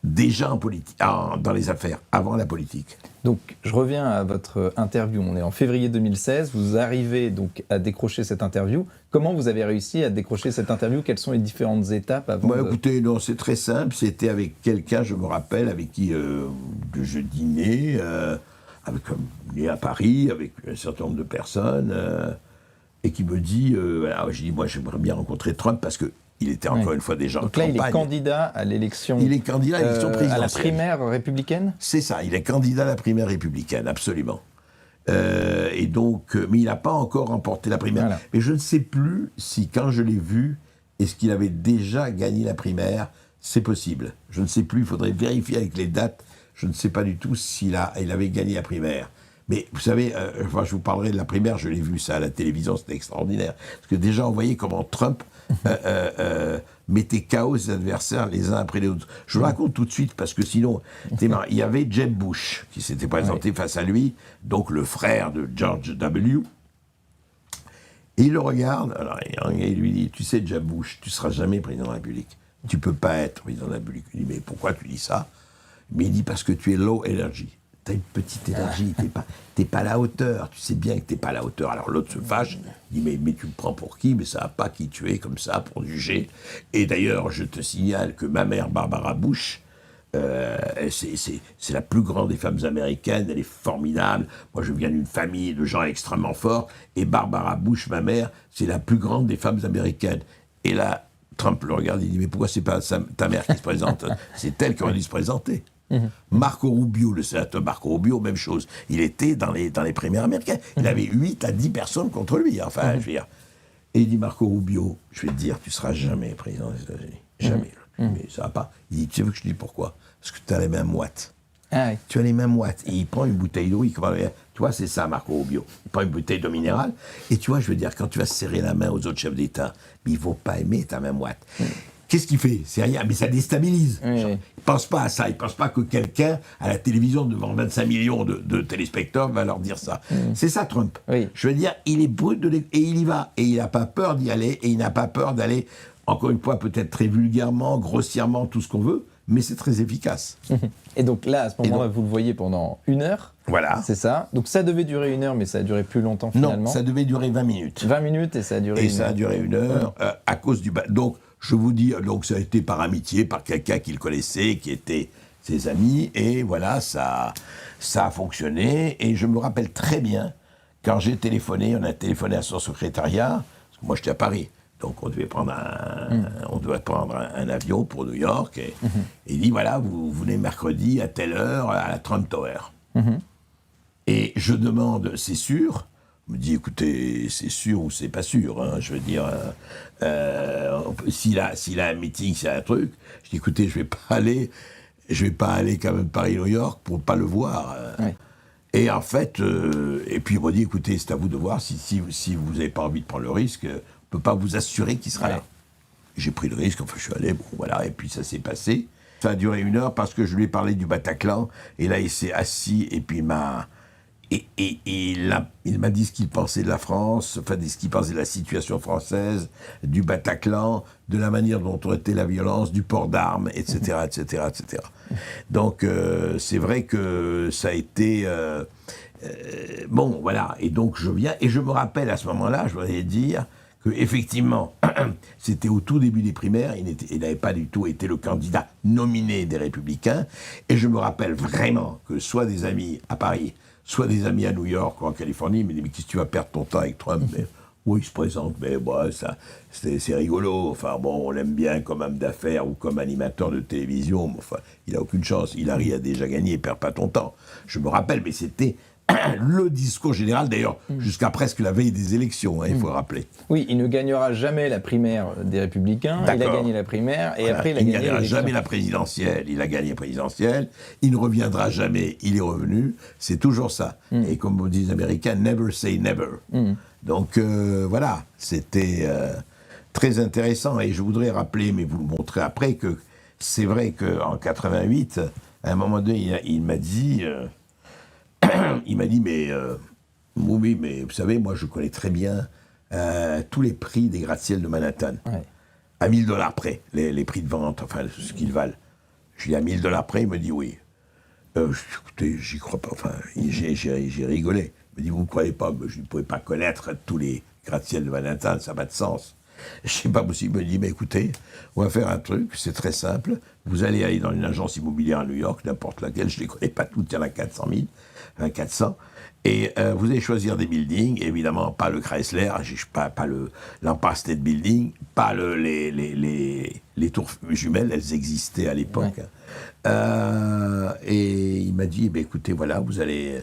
Déjà en politique, dans les affaires, avant la politique. Donc je reviens à votre interview, on est en février 2016, vous arrivez donc à décrocher cette interview. Comment vous avez réussi à décrocher cette interview? Quelles sont les différentes étapes avant Écoutez, non, c'est très simple, c'était avec quelqu'un, je me rappelle, avec qui je dînais... né à Paris, avec un certain nombre de personnes, et qui me dit, je dis, moi j'aimerais bien rencontrer Trump parce qu'il était encore une fois déjà en campagne. Donc là, il est candidat à l'élection. Il est candidat à l'élection présidentielle. À la primaire républicaine. C'est ça, il est candidat à la primaire républicaine, absolument. Et donc, mais il n'a pas encore remporté la primaire. Voilà. Mais je ne sais plus si, quand je l'ai vu, est-ce qu'il avait déjà gagné la primaire? C'est possible. Je ne sais plus, il faudrait vérifier avec les dates. Je ne sais pas du tout s'il avait gagné la primaire. Mais vous savez, je vous parlerai de la primaire, je l'ai vu ça à la télévision, c'était extraordinaire. Parce que déjà, on voyait comment Trump mettait KO ses adversaires les uns après les autres. Je vous raconte tout de suite, parce que sinon, il y avait Jeb Bush qui s'était présenté face à lui, donc le frère de George W. Et il le regarde, alors, il lui dit, tu sais, Jeb Bush, tu ne seras jamais président de la République. Tu ne peux pas être président de la République. Il dit, mais pourquoi tu dis ça? Mais il dit, parce que tu es low energy. Tu as une petite énergie, t'es pas à la hauteur. Tu sais bien que t'es pas à la hauteur. Alors l'autre se fâche, il dit, mais tu me prends pour qui? Mais ça va pas qui tu es comme ça pour juger. Et d'ailleurs, je te signale que ma mère, Barbara Bush, c'est la plus grande des femmes américaines, elle est formidable. Moi, je viens d'une famille de gens extrêmement forts. Et Barbara Bush, ma mère, c'est la plus grande des femmes américaines. Et là, Trump le regarde, il dit, mais pourquoi c'est pas ta mère qui se présente? C'est elle qui aurait dû se présenter. Marco Rubio, le sénateur Marco Rubio, même chose. Il était dans les primaires américaines. Il avait 8 à 10 personnes contre lui. Enfin, je veux dire. Et il dit, Marco Rubio, je vais te dire, tu seras jamais président des États-Unis. Jamais. Mais ça va pas. Il dit, tu sais que je dis pourquoi? Parce que tu as les mains moites. Ah oui. Tu as les mains moites. Et il prend une bouteille d'eau, tu vois, c'est ça, Marco Rubio. Il prend une bouteille d'eau minérale. Et tu vois, je veux dire, quand tu vas serrer la main aux autres chefs d'État, mais ils vont pas aimer ta main moite. Qu'est-ce qu'il fait? C'est rien, mais ça déstabilise. Oui. Il ne pense pas à ça. Il ne pense pas que quelqu'un, à la télévision, devant 25 millions de téléspectateurs, va leur dire ça. C'est ça, Trump. Oui. Je veux dire, il est brut et il y va. Et il n'a pas peur d'y aller. Et il n'a pas peur d'aller, encore une fois, peut-être très vulgairement, grossièrement, tout ce qu'on veut, mais c'est très efficace. Et donc là, à ce moment-là, vous le voyez pendant 1 heure. Voilà. C'est ça. Donc ça devait durer 1 heure, mais ça a duré plus longtemps finalement. Non, ça devait durer 20 minutes. 20 minutes et ça a duré 1 heure. Et ça a duré 1 heure à cause du... Donc, je vous dis, donc ça a été par amitié, par quelqu'un qu'il connaissait, qui était ses amis, et voilà, ça a fonctionné. Et je me rappelle très bien, quand j'ai téléphoné, on a téléphoné à son secrétariat, parce que moi j'étais à Paris, donc on devait prendre un avion pour New York, et il dit, voilà, vous venez mercredi à telle heure à la Trump Tower. Et je demande, c'est sûr? On me dit, écoutez, c'est sûr ou c'est pas sûr, hein, je veux dire, s'il a un meeting, s'il a un truc, je dis, écoutez, je vais pas aller quand même Paris-New York pour pas le voir. Oui. Et en fait, et puis il m'a dit, écoutez, c'est à vous de voir, si vous n'avez pas envie de prendre le risque, on ne peut pas vous assurer qu'il sera là. J'ai pris le risque, enfin je suis allé, bon voilà, et puis ça s'est passé. Ça a duré 1 heure parce que je lui ai parlé du Bataclan, et là il s'est assis, et puis et il m'a dit ce qu'il pensait de la France, enfin ce qu'il pensait de la situation française, du Bataclan, de la manière dont traitait la violence, du port d'armes, etc., etc., etc. Donc c'est vrai que ça a été... bon, voilà. Et donc je viens, et je me rappelle à ce moment-là, je voudrais dire que effectivement, c'était au tout début des primaires, il n'avait pas du tout été le candidat nominé des Républicains, et je me rappelle vraiment que soit des amis à Paris, soit des amis à New York ou en Californie me disaient « Mais qu'est-ce que tu vas perdre ton temps avec Trump ?» Mais, oui, il se présente, mais bon, ça, c'est rigolo. Enfin bon, on l'aime bien comme homme d'affaires ou comme animateur de télévision, mais enfin, il n'a aucune chance. Hillary a déjà gagné, perds pas ton temps. Je me rappelle, mais c'était le discours général, d'ailleurs, jusqu'à presque la veille des élections, hein, il faut rappeler. Oui, il ne gagnera jamais la primaire des Républicains, il a gagné la primaire, et voilà, après il a gagné l'élection. Il ne gagnera jamais la présidentielle, il a gagné la présidentielle, il ne reviendra jamais, il est revenu, c'est toujours ça. Et comme vous disent les Américains, never say never. Donc voilà, c'était très intéressant, et je voudrais rappeler, mais vous le montrez après, que c'est vrai qu'en 88, à un moment donné, il m'a dit... mais oui, mais vous savez, moi je connais très bien tous les prix des gratte-ciel de Manhattan. Ouais. À $1000 près, les prix de vente, enfin ce qu'ils valent. Je dis à $1000 près, il me dit oui. Écoutez, j'y crois pas, enfin, j'ai rigolé. Il me dit, vous ne croyez pas, je ne pouvais pas connaître tous les gratte-ciel de Manhattan, ça n'a pas de sens. C'est pas possible. Il me dit, mais écoutez, on va faire un truc, c'est très simple. Vous allez aller dans une agence immobilière à New York, n'importe laquelle, je ne les connais pas toutes, il y en a 400 000, enfin 400, et vous allez choisir des buildings, évidemment pas le Chrysler, pas l'Empire State Building, pas les tours jumelles, elles existaient à l'époque. Ouais. Et il m'a dit, écoutez, voilà, vous allez...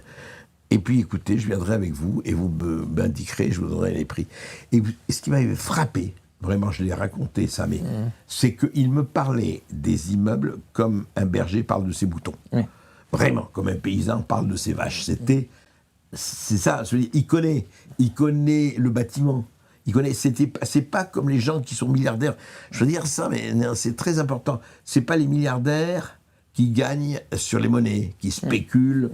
Et puis, écoutez, je viendrai avec vous et vous m'indiquerez, je vous donnerai les prix. Et ce qui m'avait frappé, vraiment, je l'ai raconté ça, mais c'est qu'il me parlait des immeubles comme un berger parle de ses moutons. Vraiment, comme un paysan parle de ses vaches. C'est ça, il connaît le bâtiment. C'est pas comme les gens qui sont milliardaires. Je veux dire ça, mais c'est très important. C'est pas les milliardaires qui gagne sur les monnaies, qui spécule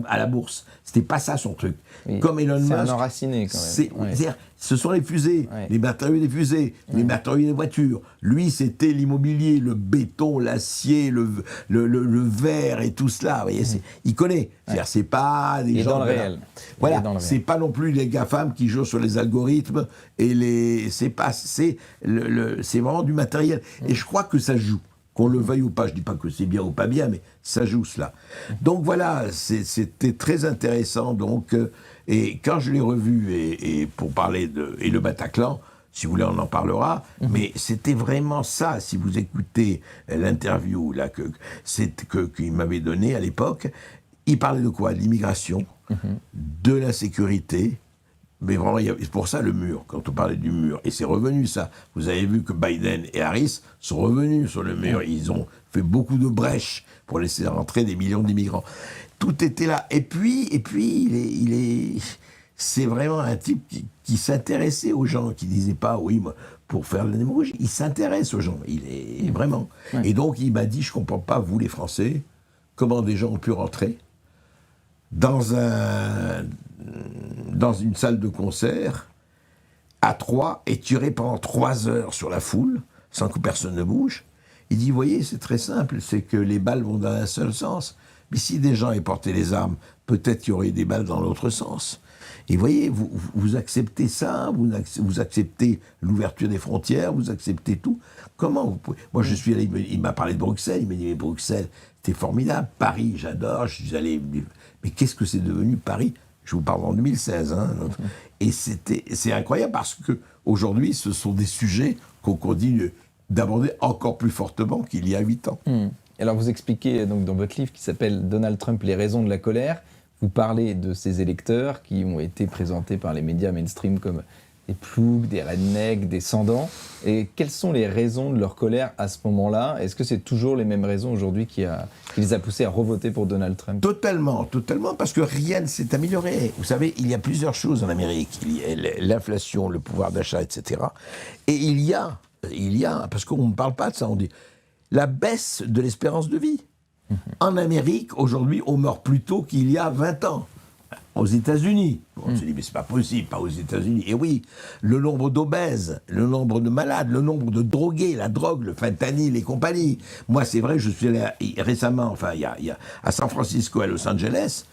à la bourse. C'était pas ça son truc. Oui, comme Elon Musk. C'est un enraciné quand même. C'est-à-dire, ce sont les fusées, les matériaux des fusées, les matériaux des voitures. Lui, c'était l'immobilier, le béton, l'acier, le verre et tout cela. Vous voyez, il connaît. C'est-à-dire, c'est pas des gens... dans le réel. Voilà, c'est pas non plus les GAFAM qui jouent sur les algorithmes et c'est vraiment du matériel. Et je crois que ça joue. Qu'on le veuille ou pas, je ne dis pas que c'est bien ou pas bien, mais ça joue cela. Donc voilà, c'était très intéressant. Donc, et quand je l'ai revu, et pour parler et le Bataclan, si vous voulez, on en parlera, mais c'était vraiment ça. Si vous écoutez l'interview là, qu'il m'avait donnée à l'époque, il parlait de quoi ? De l'immigration, de l'insécurité. Mais vraiment, c'est pour ça le mur, quand on parlait du mur. Et c'est revenu, ça. Vous avez vu que Biden et Harris sont revenus sur le mur. Ils ont fait beaucoup de brèches pour laisser rentrer des millions d'immigrants. Tout était là. Et puis c'est vraiment un type qui s'intéressait aux gens, qui disait pas, oui, moi, pour faire de la démagogie. Il s'intéresse aux gens. Il est vraiment. Et donc, il m'a dit, je comprends pas, vous, les Français, comment des gens ont pu rentrer dans une salle de concert, à 3, et tirer pendant 3 heures sur la foule, sans que personne ne bouge. Il dit, vous voyez, c'est très simple, c'est que les balles vont dans un seul sens. Mais si des gens avaient porté les armes, peut-être qu'il y aurait des balles dans l'autre sens. Et vous voyez, vous acceptez ça, vous acceptez l'ouverture des frontières, vous acceptez tout. Comment vous pouvez... Moi, je suis allé, il m'a parlé de Bruxelles, il m'a dit, mais Bruxelles, c'était formidable. Paris, j'adore, je suis allé... Mais qu'est-ce que c'est devenu Paris ? Je vous parle en 2016. Hein. Et c'est incroyable parce qu'aujourd'hui, ce sont des sujets qu'on continue d'aborder encore plus fortement qu'il y a 8 ans. Alors vous expliquez donc, dans votre livre qui s'appelle « Donald Trump, les raisons de la colère », vous parlez de ces électeurs qui ont été présentés par les médias mainstream comme des ploucs, des rednecks, des sans-dents. Et quelles sont les raisons de leur colère à ce moment-là ? Est-ce que c'est toujours les mêmes raisons aujourd'hui qui les a poussés à revoter pour Donald Trump ? Totalement, parce que rien ne s'est amélioré. Vous savez, il y a plusieurs choses en Amérique. Il y a l'inflation, le pouvoir d'achat, etc. Et il y a, parce qu'on ne parle pas de ça, on dit, la baisse de l'espérance de vie. En Amérique, aujourd'hui, on meurt plus tôt qu'il y a 20 ans. aux États-Unis. On se dit, mais c'est pas possible, pas aux États-Unis. Et oui, le nombre d'obèses, le nombre de malades, le nombre de drogués, la drogue, le fentanyl et compagnie. Moi, c'est vrai, je suis allé récemment, enfin, il y a à San Francisco, à Los Angeles.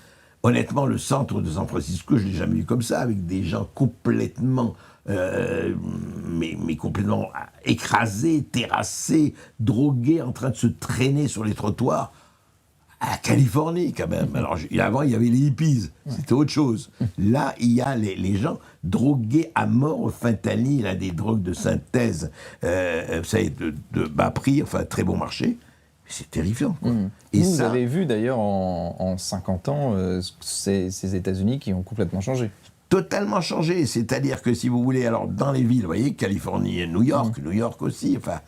Honnêtement, le centre de San Francisco, je l'ai jamais vu comme ça, avec des gens complètement, mais complètement écrasés, terrassés, drogués, en train de se traîner sur les trottoirs. À Californie, quand même. Alors, avant, il y avait les hippies. C'était autre chose. Là, il y a les gens drogués à mort au fentanyl, des drogues de synthèse, vous savez, de bas prix, enfin, très bon marché. C'est terrifiant, quoi. Et vous avez vu, d'ailleurs, en 50 ans, ces États-Unis qui ont complètement changé. Totalement changé. C'est-à-dire que, si vous voulez, alors, dans les villes, vous voyez, Californie et New York aussi, enfin...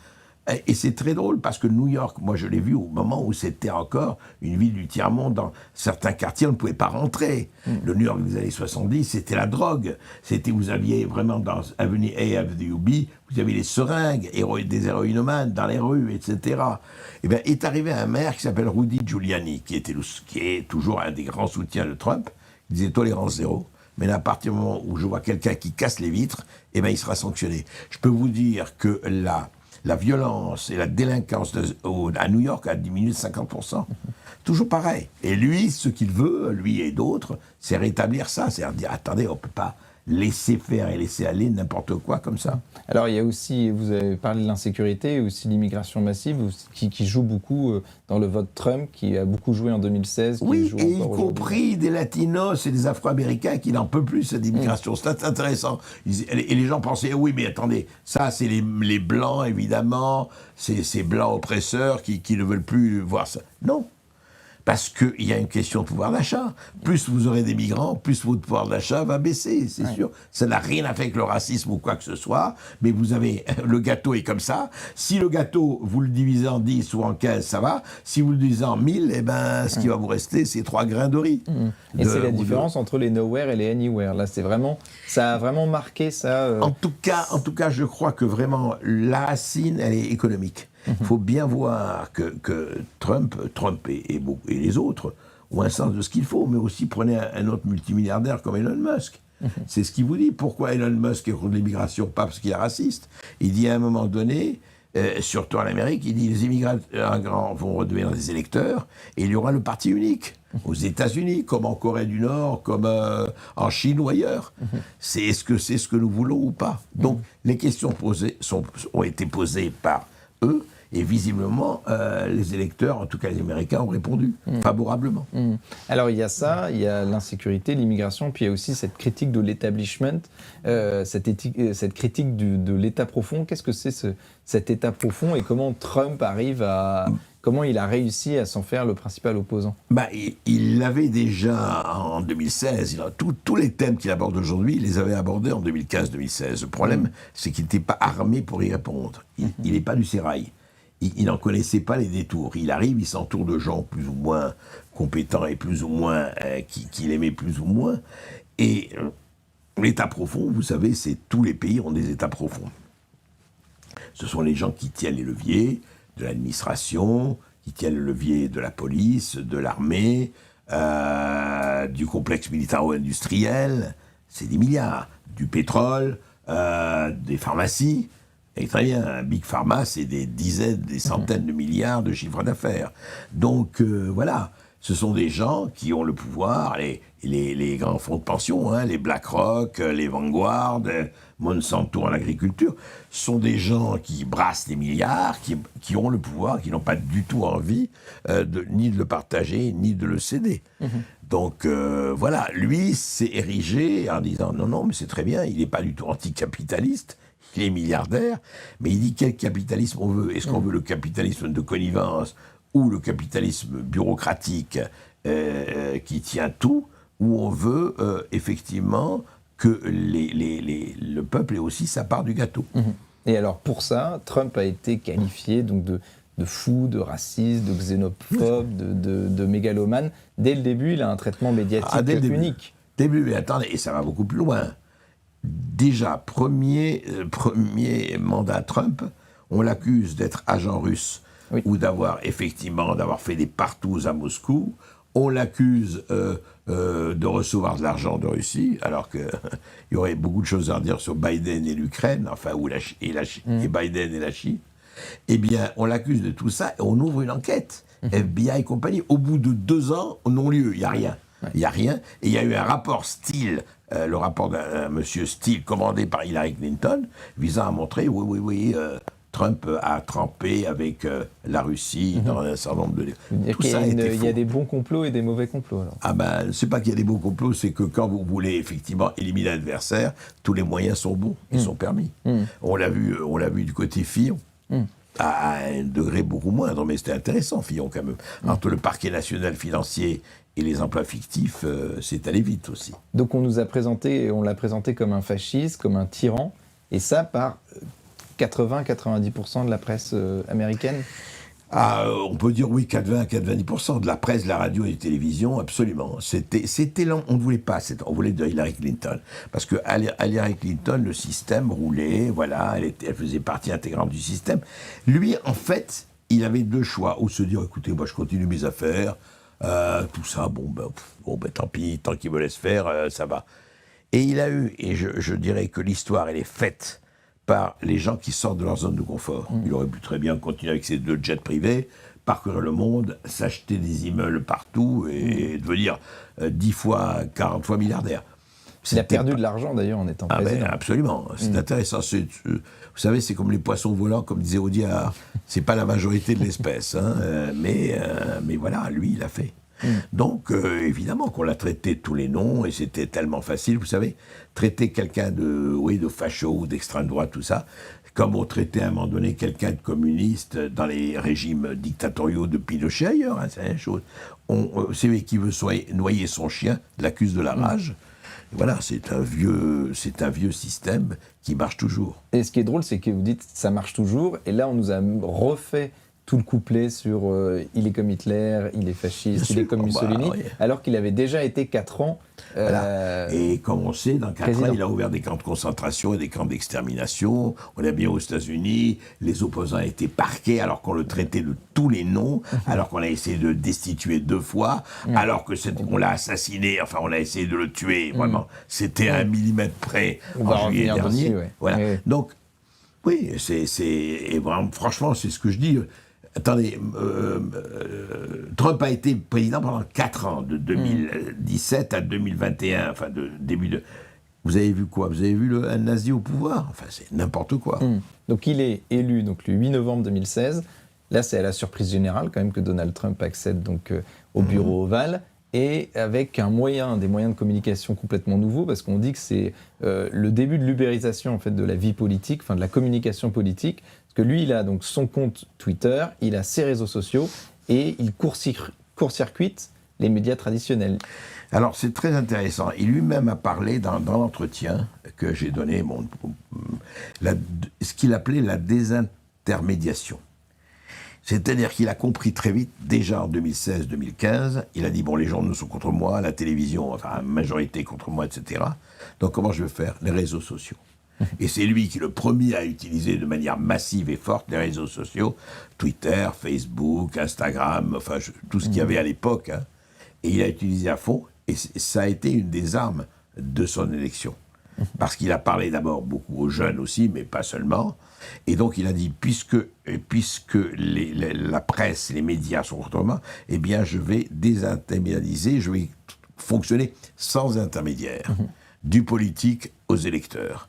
Et c'est très drôle parce que New York, moi je l'ai vu au moment où c'était encore une ville du tiers-monde. Dans certains quartiers, on ne pouvait pas rentrer. Le New York des années 70, c'était la drogue. Vous aviez vraiment dans Avenue A, Avenue B, vous aviez les seringues, des héroïnomanes dans les rues, etc. Et bien, est arrivé un maire qui s'appelle Rudy Giuliani, qui est toujours un des grands soutiens de Trump. Il disait tolérance zéro. Mais à partir du moment où je vois quelqu'un qui casse les vitres, eh ben, il sera sanctionné. Je peux vous dire que la violence et la délinquance à New York a diminué de 50%. Toujours pareil. Et lui, ce qu'il veut, lui et d'autres, c'est rétablir ça. C'est-à-dire dire, attendez, on ne peut pas laisser faire et laisser aller n'importe quoi comme ça. Alors il y a aussi, vous avez parlé de l'insécurité, aussi l'immigration massive qui joue beaucoup dans le vote Trump, qui a beaucoup joué en 2016. Oui, et y compris des Latinos et des Afro-Américains qui n'en peuvent plus cette immigration. C'est intéressant. Et les gens pensaient, oui, mais attendez, ça c'est les Blancs, évidemment, ces Blancs oppresseurs qui ne veulent plus voir ça. Non. Parce qu'il y a une question de pouvoir d'achat. Plus vous aurez des migrants, plus votre pouvoir d'achat va baisser, c'est sûr. Ça n'a rien à faire avec le racisme ou quoi que ce soit, mais vous avez... Le gâteau est comme ça. Si le gâteau, vous le divisez en 10 ou en 15, ça va. Si vous le divisez en 1000, eh ben, ce qui va vous rester, c'est 3 grains de riz. Et c'est la différence entre les nowhere et les anywhere. Là, c'est vraiment... Ça a vraiment marqué ça... En tout cas, je crois que vraiment, la racine, elle est économique. Il faut bien voir que Trump et les autres ont un sens de ce qu'il faut, mais aussi prenez un autre multimilliardaire comme Elon Musk. C'est ce qu'il vous dit. Pourquoi Elon Musk est contre l'immigration? Pas parce qu'il est raciste. Il dit à un moment donné, surtout en Amérique, il dit les immigrants vont redevenir des électeurs et il y aura le parti unique. Aux États-Unis, comme en Corée du Nord, comme en Chine ou ailleurs. Est-ce que c'est ce que nous voulons ou pas? Donc, les questions ont été posées par eux. Et visiblement, les électeurs, en tout cas les Américains, ont répondu favorablement. Alors il y a ça, il y a l'insécurité, l'immigration, puis il y a aussi cette critique de l'establishment, cette critique de l'État profond. Qu'est-ce que c'est cet État profond et comment Trump comment il a réussi à s'en faire le principal opposant? Il l'avait déjà en 2016. Tous les thèmes qu'il aborde aujourd'hui, il les avait abordés en 2015-2016. Le problème, c'est qu'il n'était pas armé pour y répondre. Il n'est pas du sérail. Il n'en connaissait pas les détours. Il arrive, il s'entoure de gens plus ou moins compétents et plus ou moins qu'il aimait plus ou moins. Et l'état profond, vous savez, tous les pays ont des états profonds. Ce sont les gens qui tiennent les leviers de l'administration, qui tiennent le levier de la police, de l'armée, du complexe militaro-industriel. C'est des milliards. Du pétrole, des pharmacies. Et très bien, Big Pharma, c'est des dizaines, des centaines de milliards de chiffre d'affaires. Donc, voilà, ce sont des gens qui ont le pouvoir, les grands fonds de pension, les BlackRock, les Vanguard, Monsanto en agriculture, sont des gens qui brassent des milliards, qui ont le pouvoir, qui n'ont pas du tout envie ni de le partager, ni de le céder. Donc, voilà, lui s'est érigé en disant, non, mais c'est très bien, il n'est pas du tout anticapitaliste, il est milliardaire, mais il dit quel capitalisme on veut. Est-ce qu'on veut le capitalisme de connivence ou le capitalisme bureaucratique qui tient tout, ou on veut effectivement que le peuple ait aussi sa part du gâteau. Et alors pour ça, Trump a été qualifié donc de fou, de raciste, de xénophobe, de mégalomane. Dès le début, il a un traitement médiatique unique. Début, mais attendez, et ça va beaucoup plus loin. Déjà, premier mandat Trump, on l'accuse d'être agent russe ou d'avoir fait des partous à Moscou On l'accuse de recevoir de l'argent de Russie, alors qu'il y aurait beaucoup de choses à dire sur Biden et l'Ukraine, enfin, et Biden et la Chine. Eh bien, on l'accuse de tout ça et on ouvre une enquête. FBI et compagnie. Au bout de 2 ans, non-lieu, il n'y a rien. Il n'y a rien. Et il y a eu un rapport Steele, le rapport d'un monsieur Steele, commandé par Hillary Clinton, visant à montrer, oui, Trump a trempé avec la Russie dans un certain nombre de... Tout ça a été faux. Il y a des bons complots et des mauvais complots, alors. Ah ben, c'est pas qu'il y a des bons complots, c'est que quand vous voulez effectivement éliminer l'adversaire, tous les moyens sont bons, ils sont permis. On l'a vu du côté Fillon. À un degré beaucoup moindre, mais c'était intéressant, Fillon, quand même. Entre le parquet national financier et les emplois fictifs, c'est allé vite aussi. Donc on l'a présenté comme un fasciste, comme un tyran, et ça par 80-90% de la presse américaine. On peut dire oui, 90% de la presse, de la radio et de la télévision, absolument. C'était on ne voulait pas, on voulait de Hillary Clinton. Parce que à Hillary Clinton, le système roulait, voilà, elle faisait partie intégrante du système. Lui, en fait, il avait 2 choix. Ou se dire, écoutez, moi je continue mes affaires, tout ça, tant pis, tant qu'il me laisse faire, ça va. Et il a eu, et je dirais que l'histoire, elle est faite par les gens qui sortent de leur zone de confort. Il aurait pu très bien continuer avec ses 2 jets privés, parcourir le monde, s'acheter des immeubles partout et devenir 10 fois, 40 fois milliardaire. Il a perdu de l'argent d'ailleurs en étant président. Absolument, c'est intéressant. Vous savez, c'est comme les poissons volants, comme disait Audiard. C'est pas la majorité de l'espèce, hein, mais voilà, lui, il l'a fait. Donc, évidemment qu'on l'a traité de tous les noms, et c'était tellement facile, vous savez, traiter quelqu'un de facho ou d'extrême droite, tout ça, comme on traitait à un moment donné quelqu'un de communiste dans les régimes dictatoriaux de Pinochet ailleurs, hein, c'est la même chose. C'est lui qui veut noyer son chien, l'accuse de la rage. Voilà, c'est un vieux système qui marche toujours. Et ce qui est drôle, c'est que vous dites ça marche toujours, et là on nous a refait tout le couplet sur il est comme Hitler, il est fasciste, il est comme Mussolini, alors qu'il avait déjà été 4 ans voilà. Et comme on sait, dans 4 ans, il a ouvert des camps de concentration et des camps d'extermination. On a bien aux États-Unis, les opposants étaient parqués alors qu'on le traitait de tous les noms, alors qu'on a essayé de le destituer 2 fois, alors qu'on l'a assassiné, enfin on a essayé de le tuer, vraiment. C'était à 1 millimètre près en juillet dernier. Dessus, voilà. Donc, oui, et vraiment, franchement, c'est ce que je dis. Attendez, Trump a été président pendant 4 ans, de 2017 à 2021, enfin Vous avez vu quoi? Vous avez vu un nazi au pouvoir? Enfin, c'est n'importe quoi. Donc il est élu le 8 novembre 2016. Là, c'est à la surprise générale quand même que Donald Trump accède donc au bureau ovale, et avec des moyens de communication complètement nouveaux, parce qu'on dit que c'est le début de l'ubérisation en fait de la vie politique, enfin de la communication politique. Parce que lui, il a donc son compte Twitter, il a ses réseaux sociaux, et il court-circuite les médias traditionnels. Alors, c'est très intéressant. Il lui-même a parlé dans l'entretien que j'ai donné, ce qu'il appelait la désintermédiation. C'est-à-dire qu'il a compris très vite, déjà en 2016-2015, il a dit, les gens sont contre moi, la télévision, enfin, la majorité contre moi, etc. Donc, comment je vais faire? Les réseaux sociaux. Et c'est lui qui est le premier à utiliser de manière massive et forte les réseaux sociaux, Twitter, Facebook, Instagram, enfin tout ce qu'il y avait à l'époque. Hein. Et il a utilisé à fond, et ça a été une des armes de son élection. Parce qu'il a parlé d'abord beaucoup aux jeunes aussi, mais pas seulement. Et donc il a dit, puisque la presse, les médias sont contre moi, eh bien je vais désintermédialiser, je vais fonctionner sans intermédiaire, du politique aux électeurs.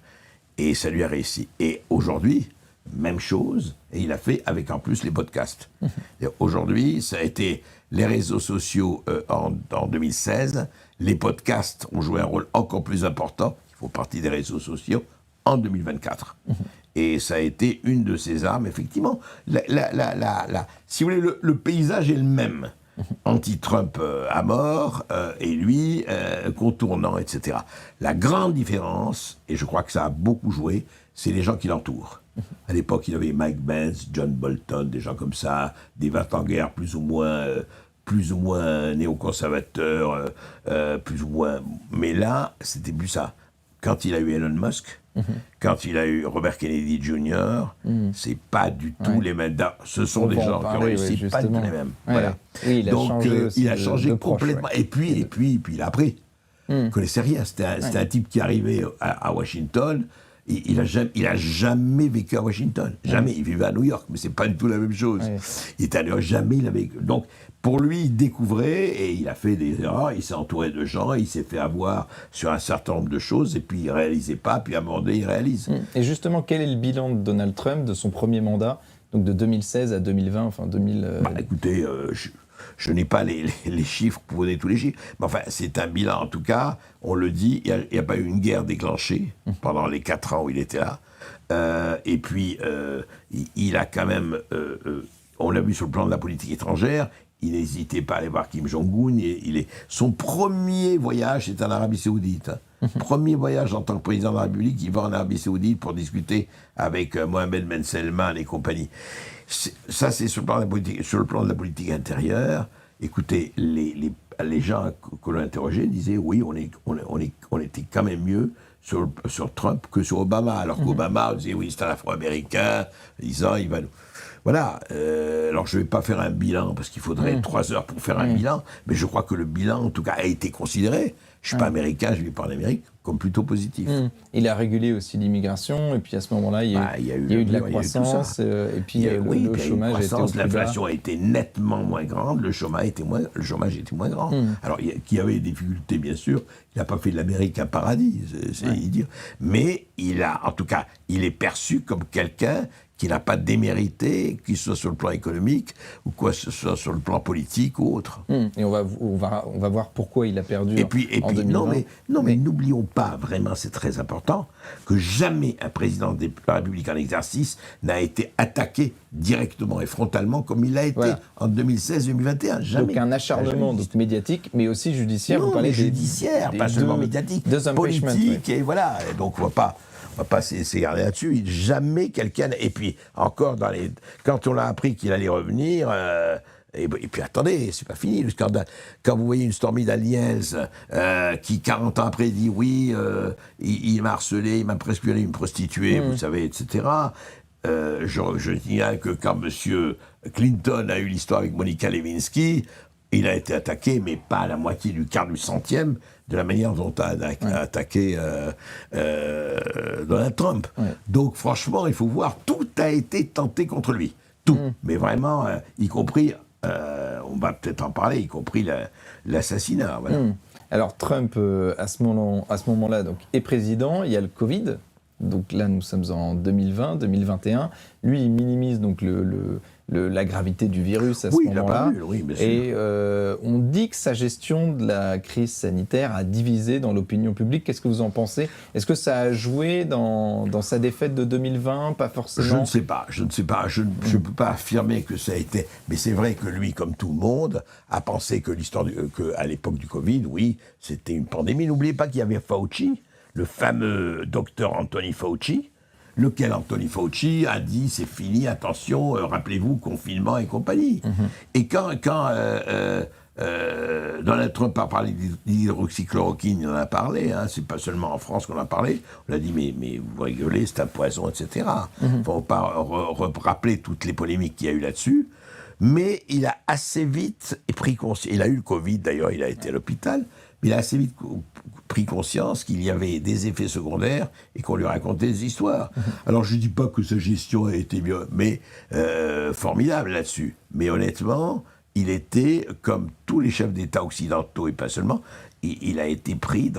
Et ça lui a réussi. Et aujourd'hui, même chose, et il a fait avec en plus les podcasts. Aujourd'hui, ça a été les réseaux sociaux en 2016, les podcasts ont joué un rôle encore plus important, il faut partie des réseaux sociaux, en 2024. Et ça a été une de ces armes, effectivement. Si vous voulez, le paysage est le même. Anti-Trump à mort, et lui contournant, etc. La grande différence, et je crois que ça a beaucoup joué, c'est les gens qui l'entourent. À l'époque, il y avait Mike Pence, John Bolton, des gens comme ça, des va-t-en-guerre plus ou moins néoconservateurs, plus ou moins... Mais là, c'était plus ça. Quand il a eu Elon Musk, Quand il a eu Robert Kennedy Jr., c'est pas du tout les mêmes. Ce sont des gens qui ont réussi, pas du tout les mêmes. Voilà. Oui, donc il a changé complètement. Et puis il a appris. Il ne connaissait rien. C'était un type qui arrivait à Washington. Il a jamais vécu à Washington. Jamais. Il vivait à New York, mais c'est pas du tout la même chose. Il était à New York, jamais il avait. Donc, pour lui, il découvrait et il a fait des erreurs. Il s'est entouré de gens, il s'est fait avoir sur un certain nombre de choses et puis il réalisait pas. Puis à un moment donné, il réalise. Et justement, quel est le bilan de Donald Trump de son premier mandat, donc de 2016 à 2020, enfin 2000. Écoutez, je n'ai pas les chiffres pour vous donner tous les chiffres, mais enfin, c'est un bilan en tout cas. On le dit, il n'y a pas eu une guerre déclenchée pendant les 4 ans où il était là. Et puis, il a quand même, on l'a vu sur le plan de la politique étrangère, il n'hésitait pas à aller voir Kim Jong-un. Son premier voyage, c'est en Arabie Saoudite. Premier voyage en tant que président de la République, il va en Arabie Saoudite pour discuter avec Mohamed Ben Salman et compagnie. Ça, c'est sur le plan de la politique intérieure. Écoutez, les gens que l'on interrogeait disaient oui, on était quand même mieux sur Trump que sur Obama. Alors qu'Obama, on disait oui, c'est un Afro-Américain, disant il va nous. Voilà. Alors je ne vais pas faire un bilan parce qu'il faudrait 3 heures pour faire un bilan, mais je crois que le bilan, en tout cas, a été considéré. Je ne suis pas américain, je ne vis pas en Amérique, comme plutôt positif. Il a régulé aussi l'immigration, et puis à ce moment-là, il y a eu de la croissance, et puis le chômage était au plus bas. L'inflation a été nettement moins grande, le chômage était moins grand. Alors, qu'il y avait des difficultés, bien sûr, il n'a pas fait de l'Amérique un paradis, c'est dire. Mais en tout cas, il est perçu comme quelqu'un qui n'a pas démérité, qu'il soit sur le plan économique ou quoi que ce soit sur le plan politique ou autre. Et on va voir pourquoi il a perdu en 2020. Non, mais n'oublions pas, vraiment, c'est très important, que jamais un président de la République en exercice n'a été attaqué directement et frontalement comme il l'a été en 2016-2021. Jamais. Donc un acharnement médiatique, mais aussi judiciaire. Non, vous parlez judiciaire, pas seulement médiatique, politique, et voilà. Et donc on va pas s'égarer là-dessus. Jamais quelqu'un. Et puis, encore, quand on a appris qu'il allait revenir. Et puis, attendez, c'est pas fini le scandale. Quand vous voyez une Stormy Daniels qui, 40 ans après, dit oui, il m'a harcelé, il m'a presque violé une prostituée, vous savez, etc. Je signale que quand M. Clinton a eu l'histoire avec Monica Lewinsky, il a été attaqué, mais pas à la moitié du quart du centième de la manière dont a attaqué Donald Trump. Donc franchement, il faut voir, tout a été tenté contre lui. Tout. Mais vraiment, y compris, on va peut-être en parler, y compris l'assassinat. Voilà. Alors Trump, à ce moment-là, donc, est président, il y a le Covid. Donc là, nous sommes en 2020, 2021. Lui, il minimise donc la gravité du virus à ce moment-là. Et on dit que sa gestion de la crise sanitaire a divisé dans l'opinion publique. Qu'est-ce que vous en pensez ? Est-ce que ça a joué dans sa défaite de 2020 ? Pas forcément. Je ne sais pas. Je ne peux pas affirmer que ça a été. Mais c'est vrai que lui, comme tout le monde, a pensé que à l'époque du Covid, oui, c'était une pandémie. N'oubliez pas qu'il y avait Fauci, le fameux docteur Anthony Fauci, lequel Anthony Fauci a dit c'est fini, attention, rappelez-vous, confinement et compagnie. Et quand Donald Trump a parlé d'hydroxychloroquine, il en a parlé, c'est pas seulement en France qu'on en a parlé, on a dit mais vous rigolez, c'est un poison, etc. Faut pas rappeler toutes les polémiques qu'il y a eu là-dessus, mais il a assez vite pris conscience, il a eu le Covid d'ailleurs, il a été à l'hôpital, mais il a assez vite pris conscience qu'il y avait des effets secondaires et qu'on lui racontait des histoires. Alors je ne dis pas que sa gestion a été bien, mais formidable là-dessus. Mais honnêtement, il était, comme tous les chefs d'État occidentaux et pas seulement, il a été pris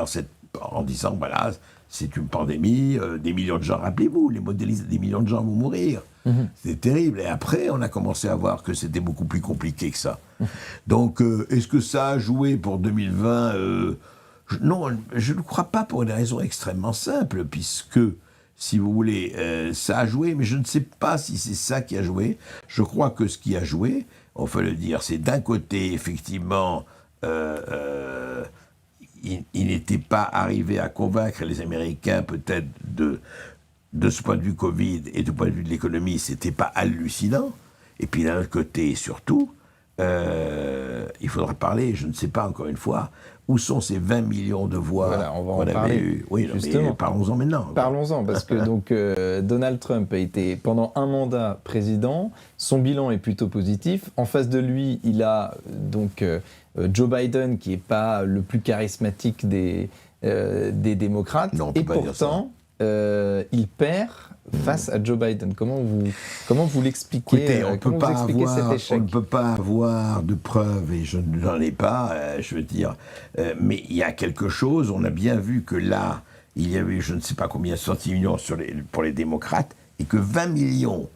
en disant, voilà, c'est une pandémie, des millions de gens, rappelez-vous, les modélistes, des millions de gens vont mourir. C'était terrible. Et après, on a commencé à voir que c'était beaucoup plus compliqué que ça. Donc, est-ce que ça a joué pour 2020 Non, je ne crois pas, pour une raison extrêmement simple, puisque, si vous voulez, ça a joué, mais je ne sais pas si c'est ça qui a joué. Je crois que ce qui a joué, on peut le dire, c'est d'un côté, effectivement, il n'était pas arrivé à convaincre les Américains, peut-être, de ce point de vue Covid et du point de vue de l'économie, c'était pas hallucinant. Et puis d'un autre côté, surtout, il faudra parler, je ne sais pas encore une fois, où sont ces 20 millions de voix Voilà, on va en qu'on avait parler, eues. Oui, non, justement. mais parlons-en maintenant. Parlons-en, parce que donc, Donald Trump a été pendant un mandat président, son bilan est plutôt positif. En face de lui, il a donc Joe Biden, qui n'est pas le plus charismatique des démocrates, Non, on peut et pas dire pourtant, il perd face à Joe Biden. Comment vous l'expliquez? Écoutez, on Comment vous expliquez cet échec? ne peut pas avoir de preuves, et je n'en ai pas, je veux dire, mais il y a quelque chose, on a bien vu que là, il y avait je ne sais pas combien, 60 millions pour les démocrates, et que 20 millions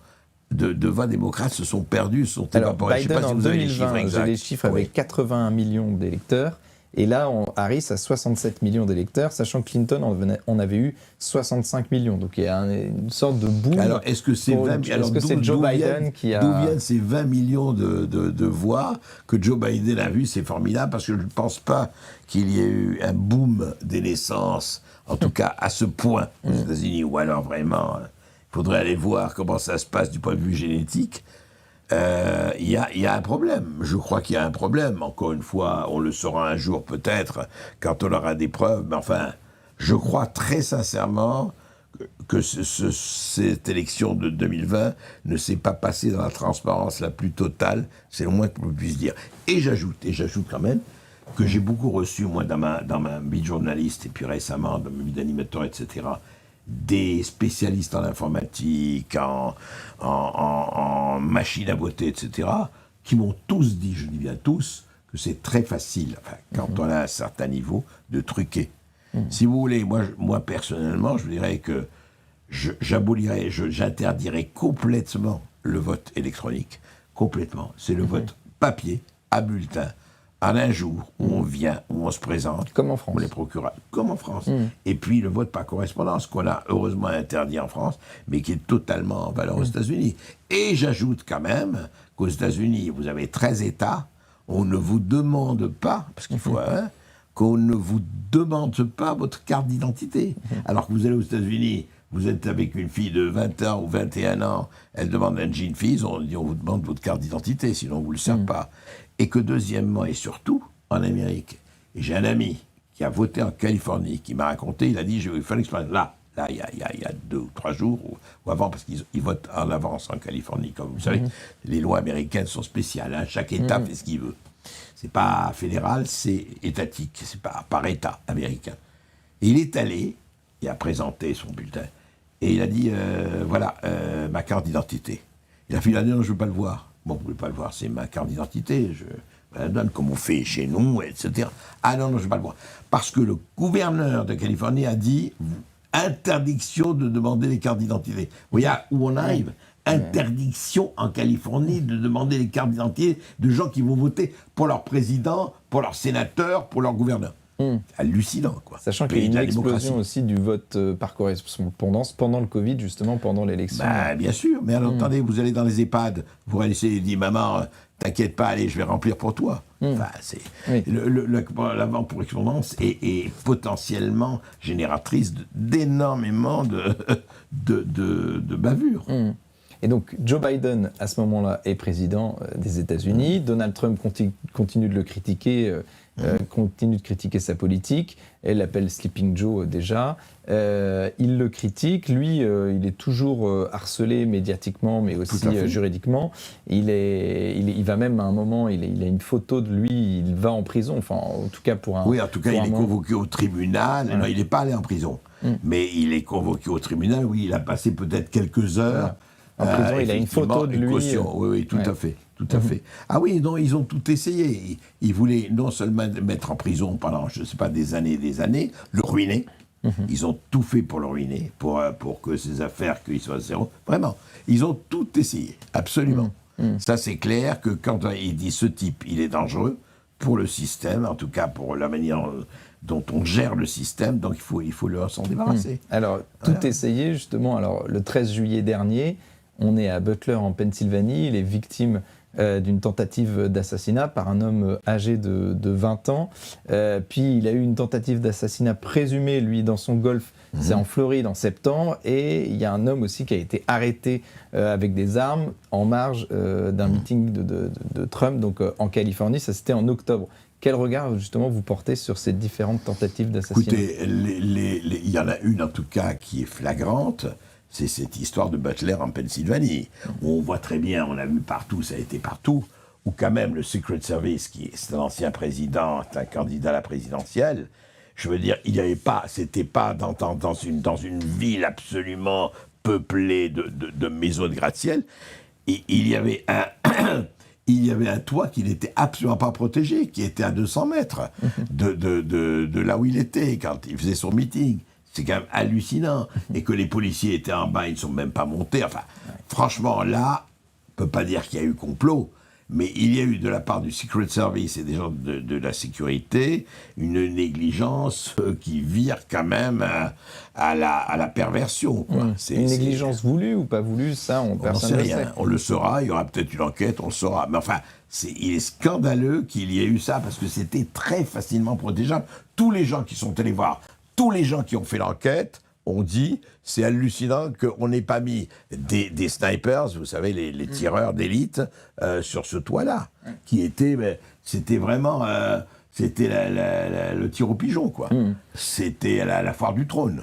de voix démocrates se sont perdus, se sont évaporés. Biden, Je ne sais pas si en vous avez les chiffres 2020, exacts. j'ai les chiffres Oui. avec 81 millions d'électeurs. Et là, Harris a 67 millions d'électeurs, sachant que Clinton en avait eu 65 millions. Donc il y a une sorte de boom. Alors, est-ce que c'est Joe Biden qui a... D'où viennent ces 20 millions de voix que Joe Biden a vu? C'est formidable, parce que je ne pense pas qu'il y ait eu un boom des naissances, en tout cas à ce point aux États-Unis, ou alors vraiment, il faudrait aller voir comment ça se passe du point de vue génétique. Il y a un problème. Je crois qu'il y a un problème. Encore une fois, on le saura un jour peut-être, quand on aura des preuves. Mais enfin, je crois très sincèrement que cette élection de 2020 ne s'est pas passée dans la transparence la plus totale. C'est le moins que l'on puisse dire. Et j'ajoute quand même, que j'ai beaucoup reçu, moi, dans ma vie de journaliste, et puis récemment, dans ma vie d'animateur, etc., des spécialistes en informatique, en machines à voter, etc., qui m'ont tous dit, je dis bien tous, que c'est très facile, enfin, quand on a un certain niveau, de truquer. Si vous voulez, moi personnellement, je dirais que j'interdirais complètement le vote électronique. Complètement. C'est le vote papier, à bulletin, en un jour, où on vient, où on se présente. Comme en France. On les procure, comme en France. Et puis le vote par correspondance, qu'on a heureusement interdit en France, mais qui est totalement en valeur aux États-Unis. Et j'ajoute quand même qu'aux États-Unis, vous avez 13 États, on ne vous demande pas, parce qu'il faut, qu'on ne vous demande pas votre carte d'identité. Alors que vous allez aux États-Unis, vous êtes avec une fille de 20 ans ou 21 ans, elle demande un jean fees, on dit on vous demande votre carte d'identité, sinon on ne vous le sert pas. Et que deuxièmement, et surtout, en Amérique, et j'ai un ami qui a voté en Californie, qui m'a raconté, il a dit, il fallait que je parle là, il y a 2 ou 3 jours, ou avant, parce qu'ils votent en avance en Californie, comme vous savez. Les lois américaines sont spéciales, hein, chaque État fait ce qu'il veut. C'est pas fédéral, c'est étatique, c'est pas par État américain. Et il est allé, il a présenté son bulletin, et il a dit, voilà, ma carte d'identité. Il a fait, il a dit, non, je ne veux pas le voir. Bon, vous ne voulez pas le voir, c'est ma carte d'identité, je la donne comme on fait chez nous, etc. Ah non, je ne veux pas le voir. Parce que le gouverneur de Californie a dit, interdiction de demander les cartes d'identité. Vous voyez où on arrive? Interdiction en Californie de demander les cartes d'identité de gens qui vont voter pour leur président, pour leur sénateur, pour leur gouverneur. Hallucinant, quoi. Sachant qu'il y a une explosion aussi du vote par correspondance pendant le Covid, justement, pendant l'élection. Bah, bien sûr, mais alors, attendez, vous allez dans les EHPAD, vous réalisez, il dit, maman, t'inquiète pas, allez, je vais remplir pour toi. Enfin, c'est... Oui. La vente pour correspondance est potentiellement génératrice d'énormément de bavures. Et donc, Joe Biden, à ce moment-là, est président des États-Unis. Donald Trump continue de le critiquer, continue de critiquer sa politique. Elle l'appelle Sleeping Joe déjà. Il le critique. Lui, il est toujours harcelé médiatiquement, mais aussi juridiquement. Il va même à un moment, il a une photo de lui, il va en prison. Enfin, en tout cas pour un. Oui, en tout cas, il est convoqué au tribunal. Voilà. Non, il n'est pas allé en prison. Mais il est convoqué au tribunal. Oui, il a passé peut-être quelques heures. Voilà. En prison, il a une photo de lui. Oui, tout à fait. Tout à fait. Ah oui, non, ils ont tout essayé. Ils voulaient non seulement le mettre en prison pendant, je ne sais pas, des années, le ruiner. Ils ont tout fait pour le ruiner, pour que ses affaires, qu'il soit à zéro. Vraiment, ils ont tout essayé, absolument. Ça, c'est clair que quand il dit ce type, il est dangereux pour le système, en tout cas pour la manière dont on gère le système, donc il faut s'en débarrasser. Alors, tout essayé, justement. Alors, le 13 juillet dernier, On est à Butler, en Pennsylvanie. Il est victime d'une tentative d'assassinat par un homme âgé de 20 ans. Puis il a eu une tentative d'assassinat présumée, lui, dans son golf. C'est en Floride en septembre. Et il y a un homme aussi qui a été arrêté avec des armes en marge d'un meeting de Trump, donc en Californie. Ça, c'était en octobre. Quel regard, justement, vous portez sur ces différentes tentatives d'assassinat ? Écoutez, il y en a une, en tout cas, qui est flagrante. C'est cette histoire de Butler en Pennsylvanie, où on voit très bien, on a vu partout, ça a été partout, où quand même le Secret Service, c'est un ancien président, c'est un candidat à la présidentielle, je veux dire, il n'y avait pas, c'était pas dans une ville absolument peuplée de maisons de gratte-ciel, et il y avait un toit qui n'était absolument pas protégé, qui était à 200 mètres de là où il était, quand il faisait son meeting. C'est quand même hallucinant. Et que les policiers étaient en bas, ils ne sont même pas montés. Enfin, franchement, là, on ne peut pas dire qu'il y a eu complot, mais il y a eu de la part du Secret Service et des gens de la sécurité une négligence qui vire quand même à la perversion. Quoi. Une négligence voulue ou pas voulue, ça, personne ne le sait. On le saura, il y aura peut-être une enquête, on le saura. Mais enfin, il est scandaleux qu'il y ait eu ça, parce que c'était très facilement protégeable. Tous les gens qui sont allés voir, tous les gens qui ont fait l'enquête ont dit, c'est hallucinant qu'on n'ait pas mis des snipers, vous savez, les tireurs d'élite, sur ce toit-là, qui était, c'était vraiment, c'était le tir au pigeon, quoi. C'était la foire du trône.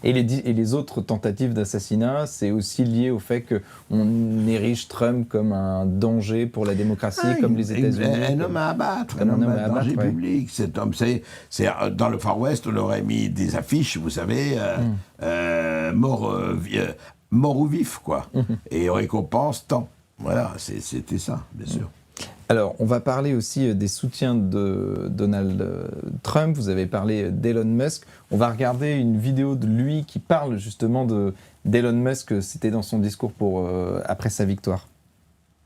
Et les autres tentatives d'assassinat, c'est aussi lié au fait qu'on érige Trump comme un danger pour la démocratie, comme les États-Unis. Un homme à abattre, un danger public. Cet homme, c'est dans le Far West, on aurait mis des affiches, vous savez, mort ou vif, quoi. Et récompense tant. Voilà, c'était ça, bien sûr. Alors, on va parler aussi des soutiens de Donald Trump. Vous avez parlé d'Elon Musk. On va regarder une vidéo de lui qui parle justement d'Elon Musk. C'était dans son discours après sa victoire.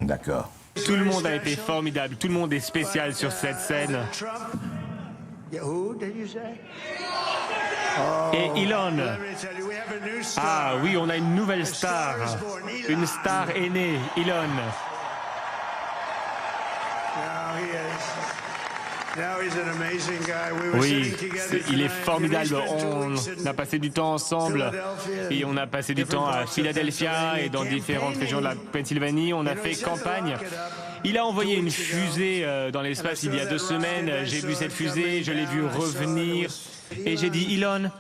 D'accord. Tout le monde a été formidable. Tout le monde est spécial sur cette scène. Et Elon. Ah oui, on a une nouvelle star. Une star est née, Elon. Oui, il est formidable. On a passé du temps ensemble et on a passé du temps à Philadelphia et dans différentes régions de la Pennsylvanie. On a fait campagne. Il a envoyé une fusée dans l'espace il y a 2 semaines. J'ai vu cette fusée, je l'ai vu revenir et j'ai dit, Elon,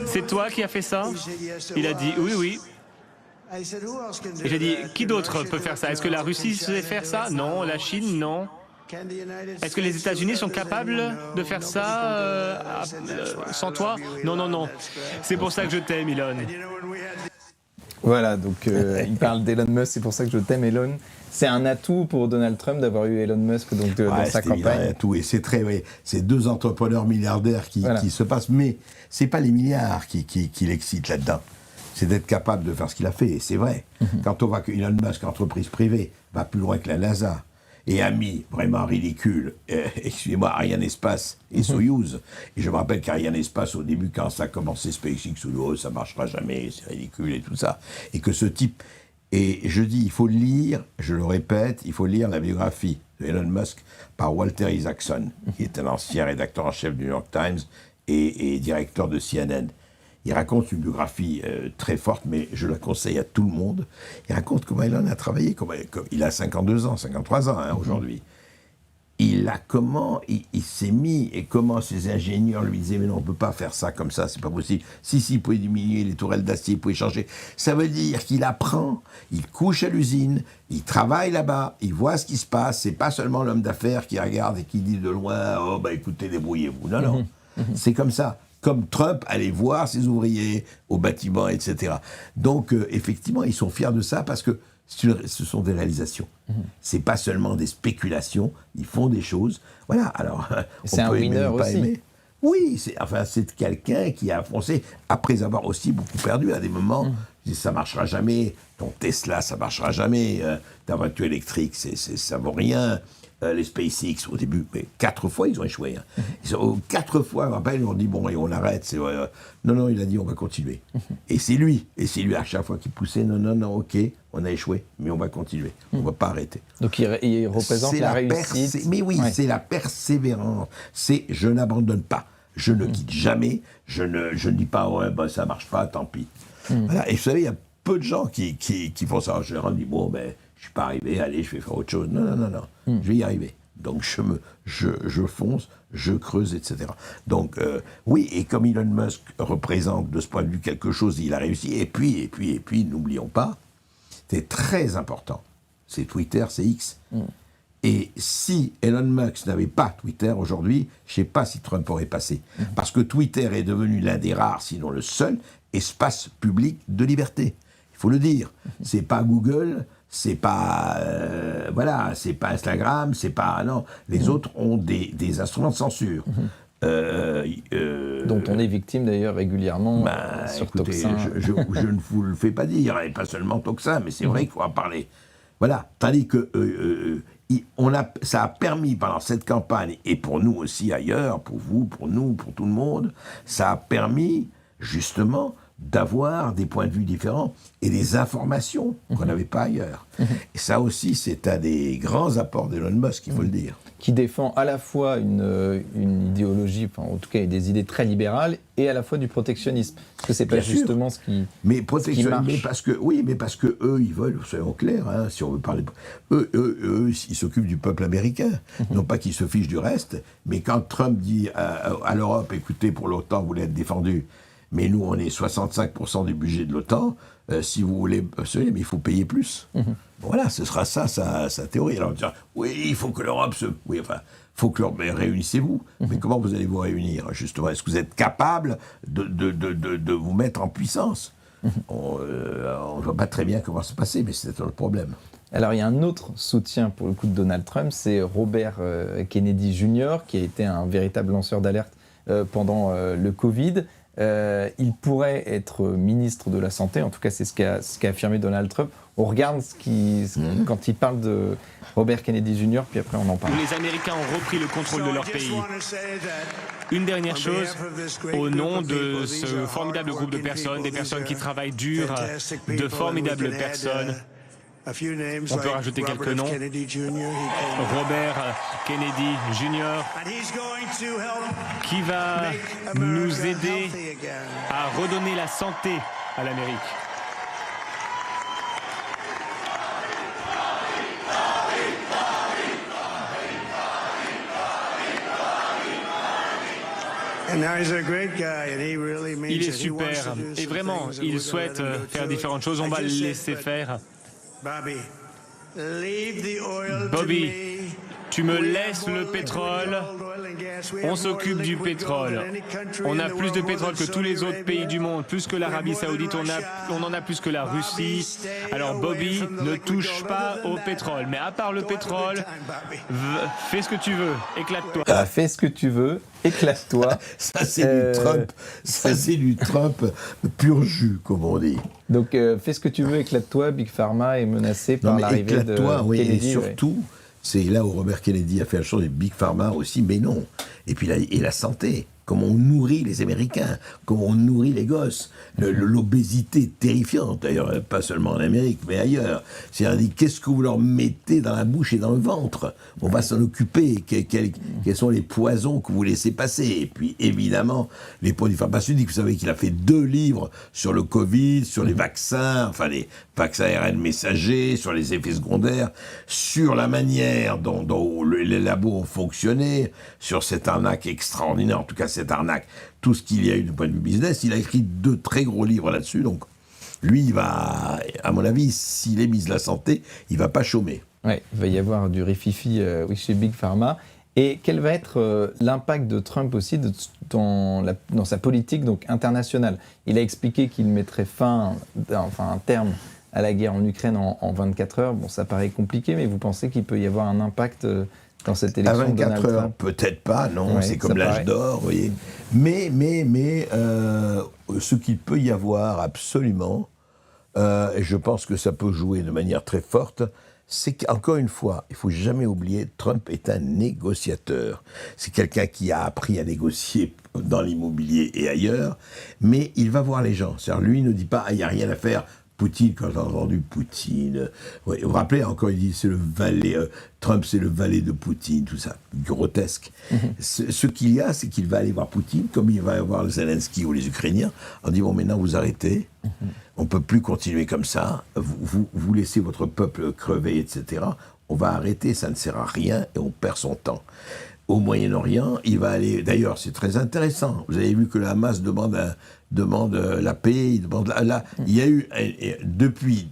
c'est toi qui as fait ça? Il a dit, oui, oui. Et j'ai dit, qui d'autre peut faire ça? Est-ce que la Russie sait faire ça? Non. La Chine? Non. Est-ce que les États-Unis sont capables de faire ça sans toi? Non, non, non. C'est pour ça que je t'aime, Elon. Voilà, donc il parle d'Elon Musk, c'est pour ça que je t'aime, Elon. C'est un atout pour Donald Trump d'avoir eu Elon Musk dans sa campagne. Un atout, et c'est 2 entrepreneurs milliardaires qui se passent, mais c'est pas les milliards qui l'excitent là-dedans. C'est d'être capable de faire ce qu'il a fait, et c'est vrai. Quand on voit que Elon Musk, entreprise privée, va plus loin que la NASA, et a mis vraiment ridicule, excusez-moi, Arianespace et Soyouz. Et je me rappelle qu'Arianespace, au début, quand ça a commencé, SpaceX, ça ne marchera jamais, c'est ridicule et tout ça. Et que ce type... Et je dis, il faut lire, je le répète, il faut lire la biographie de Elon Musk par Walter Isaacson, qui est un ancien rédacteur en chef du New York Times et directeur de CNN. Il raconte une biographie très forte, mais je la conseille à tout le monde. Il raconte comment Elon a travaillé. Il a 52 ans, 53 ans aujourd'hui. Comment il s'est mis et comment ses ingénieurs lui disaient « Mais non, on ne peut pas faire ça comme ça, c'est pas possible. Si, il pouvait diminuer les tourelles d'acier, il pouvait changer. » Ça veut dire qu'il apprend, il couche à l'usine, il travaille là-bas, il voit ce qui se passe. C'est pas seulement l'homme d'affaires qui regarde et qui dit de loin « Oh, bah écoutez, débrouillez-vous. » Non, non, c'est comme ça. Comme Trump allait voir ses ouvriers au bâtiment, etc. Donc, effectivement, ils sont fiers de ça parce que ce sont des réalisations. C'est pas seulement des spéculations, ils font des choses. Voilà, alors, c'est un winner aussi. Aimer. Oui, c'est quelqu'un qui a foncé après avoir aussi beaucoup perdu à des moments. Ça marchera jamais, ton Tesla, ça marchera jamais, ta voiture électrique, ça vaut rien. les SpaceX au début, mais 4 fois ils ont échoué. Hein. 4 fois, je me rappelle, ils ont dit bon, et on arrête. Non, il a dit on va continuer. Et c'est lui à chaque fois qui poussait non, ok, on a échoué, mais on va continuer, on va pas arrêter. Donc il représente la réussite. Mais oui, c'est la persévérance. C'est je n'abandonne pas, je ne quitte jamais, je ne dis pas ouais ça marche pas, tant pis. Voilà. Et vous savez, il y a peu de gens qui font ça. En général, on dit bon je suis pas arrivé, allez, je vais faire autre chose. Non, je vais y arriver. Donc je fonce, je creuse, etc. Donc oui, et comme Elon Musk représente de ce point de vue quelque chose, il a réussi. Et puis, n'oublions pas, c'est très important. C'est Twitter, c'est X. Et si Elon Musk n'avait pas Twitter aujourd'hui, je ne sais pas si Trump aurait passé. Parce que Twitter est devenu l'un des rares, sinon le seul, espace public de liberté. Il faut le dire. C'est pas Google, c'est pas c'est pas Instagram, c'est pas non. Les autres ont des instruments de censure. Dont on est victime d'ailleurs régulièrement sur écoutez, Toxin. je ne vous le fais pas dire, et pas seulement Toxin, mais c'est vrai qu'il faut en parler. Voilà, tandis que ça a permis pendant cette campagne, et pour nous aussi ailleurs, pour vous, pour nous, pour tout le monde, ça a permis justement d'avoir des points de vue différents et des informations qu'on n'avait pas ailleurs. Et ça aussi, c'est un des grands apports d'Elon Musk, il faut le dire. Qui défend à la fois une idéologie, enfin en tout cas des idées très libérales, et à la fois du protectionnisme. Parce que c'est pas justement ce qui marche. Mais parce que eux, ils veulent, soyons clairs, hein, si on veut parler... Eux, ils s'occupent du peuple américain. Non pas qu'ils se fichent du reste, mais quand Trump dit à l'Europe, écoutez, pour l'OTAN, vous voulez être défendus, mais nous, on est 65% du budget de l'OTAN. Si vous voulez, mais il faut payer plus. Voilà, ce sera ça, sa théorie. Alors, on dira, oui, il faut que l'Europe se... Oui, enfin, il faut que l'Europe... Mais réunissez-vous. Mais comment vous allez vous réunir, justement? Est-ce que vous êtes capable de vous mettre en puissance? On ne voit pas très bien comment se passer, mais c'est le problème. Alors, il y a un autre soutien, pour le coup, de Donald Trump, c'est Robert Kennedy Jr., qui a été un véritable lanceur d'alerte pendant le Covid. Il pourrait être ministre de la Santé, en tout cas c'est ce qu'a affirmé Donald Trump. On regarde quand il parle de Robert Kennedy Jr., puis après on en parle. Les Américains ont repris le contrôle de leur pays. Une dernière chose, au nom de ce formidable groupe de personnes, des personnes qui travaillent dur, de formidables personnes, on peut rajouter quelques noms. Robert Kennedy Jr., qui va nous aider à redonner la santé à l'Amérique. Il est super et vraiment, il souhaite faire différentes choses. On va le laisser faire. Bobby, tu me laisses le pétrole, on s'occupe du pétrole. On a plus de pétrole que tous les autres pays du monde, plus que l'Arabie Saoudite, on en a plus que la Russie. Alors Bobby, ne touche pas au pétrole. Mais à part le pétrole, fais ce que tu veux, éclate-toi. Fais ce que tu veux, éclate-toi. Ça c'est du Trump, ça c'est du Trump pur jus, comme on dit. Donc fais ce que tu veux, éclate-toi. Big Pharma est menacé par l'arrivée de Kennedy. Et surtout, c'est là où Robert Kennedy a fait la chose, et Big Pharma aussi, mais non. Et puis la santé, comment on nourrit les Américains, comment on nourrit les gosses. L'obésité terrifiante, d'ailleurs, pas seulement en Amérique, mais ailleurs. C'est-à-dire, qu'est-ce que vous leur mettez dans la bouche et dans le ventre? On va s'en occuper. Quels sont les poisons que vous laissez passer? Et puis, évidemment, les produits pharmaceutiques. Vous savez qu'il a fait 2 livres sur le Covid, sur les vaccins, enfin les vaccins ARN messagers, sur les effets secondaires, sur la manière dont les labos ont fonctionné, sur cette arnaque extraordinaire, en tout cas cette arnaque, tout ce qu'il y a eu du point de vue business. Il a écrit 2 très gros livres là-dessus, donc lui, il va, à mon avis, s'il est mise la santé, il va pas chômer. Ouais, il va y avoir du rififi chez Big Pharma. Et quel va être l'impact de Trump aussi dans sa politique donc internationale? Il a expliqué qu'il mettrait un terme à la guerre en Ukraine en 24 heures. Bon, ça paraît compliqué, mais vous pensez qu'il peut y avoir un impact dans cette élection? À 24 Donald heures, Trump? peut-être pas, non, Ouais, c'est comme l'âge d'or, vous voyez. Mais ce qu'il peut y avoir absolument, et je pense que ça peut jouer de manière très forte, c'est qu'encore une fois, il ne faut jamais oublier, Trump est un négociateur. C'est quelqu'un qui a appris à négocier dans l'immobilier et ailleurs, mais il va voir les gens. C'est-à-dire, lui, il ne dit pas, il n'y a rien à faire. Poutine, quand j'ai entendu Poutine, vous vous rappelez encore, il dit, c'est le valet, Trump, c'est le valet de Poutine, tout ça, grotesque. Ce qu'il y a, c'est qu'il va aller voir Poutine, comme il va voir Zelensky ou les Ukrainiens, en disant, bon, maintenant, vous arrêtez, on ne peut plus continuer comme ça, vous laissez votre peuple crever, etc. On va arrêter, ça ne sert à rien, et on perd son temps. Au Moyen-Orient, il va aller... D'ailleurs, c'est très intéressant. Vous avez vu que la Hamas demande la paix, il y a eu, depuis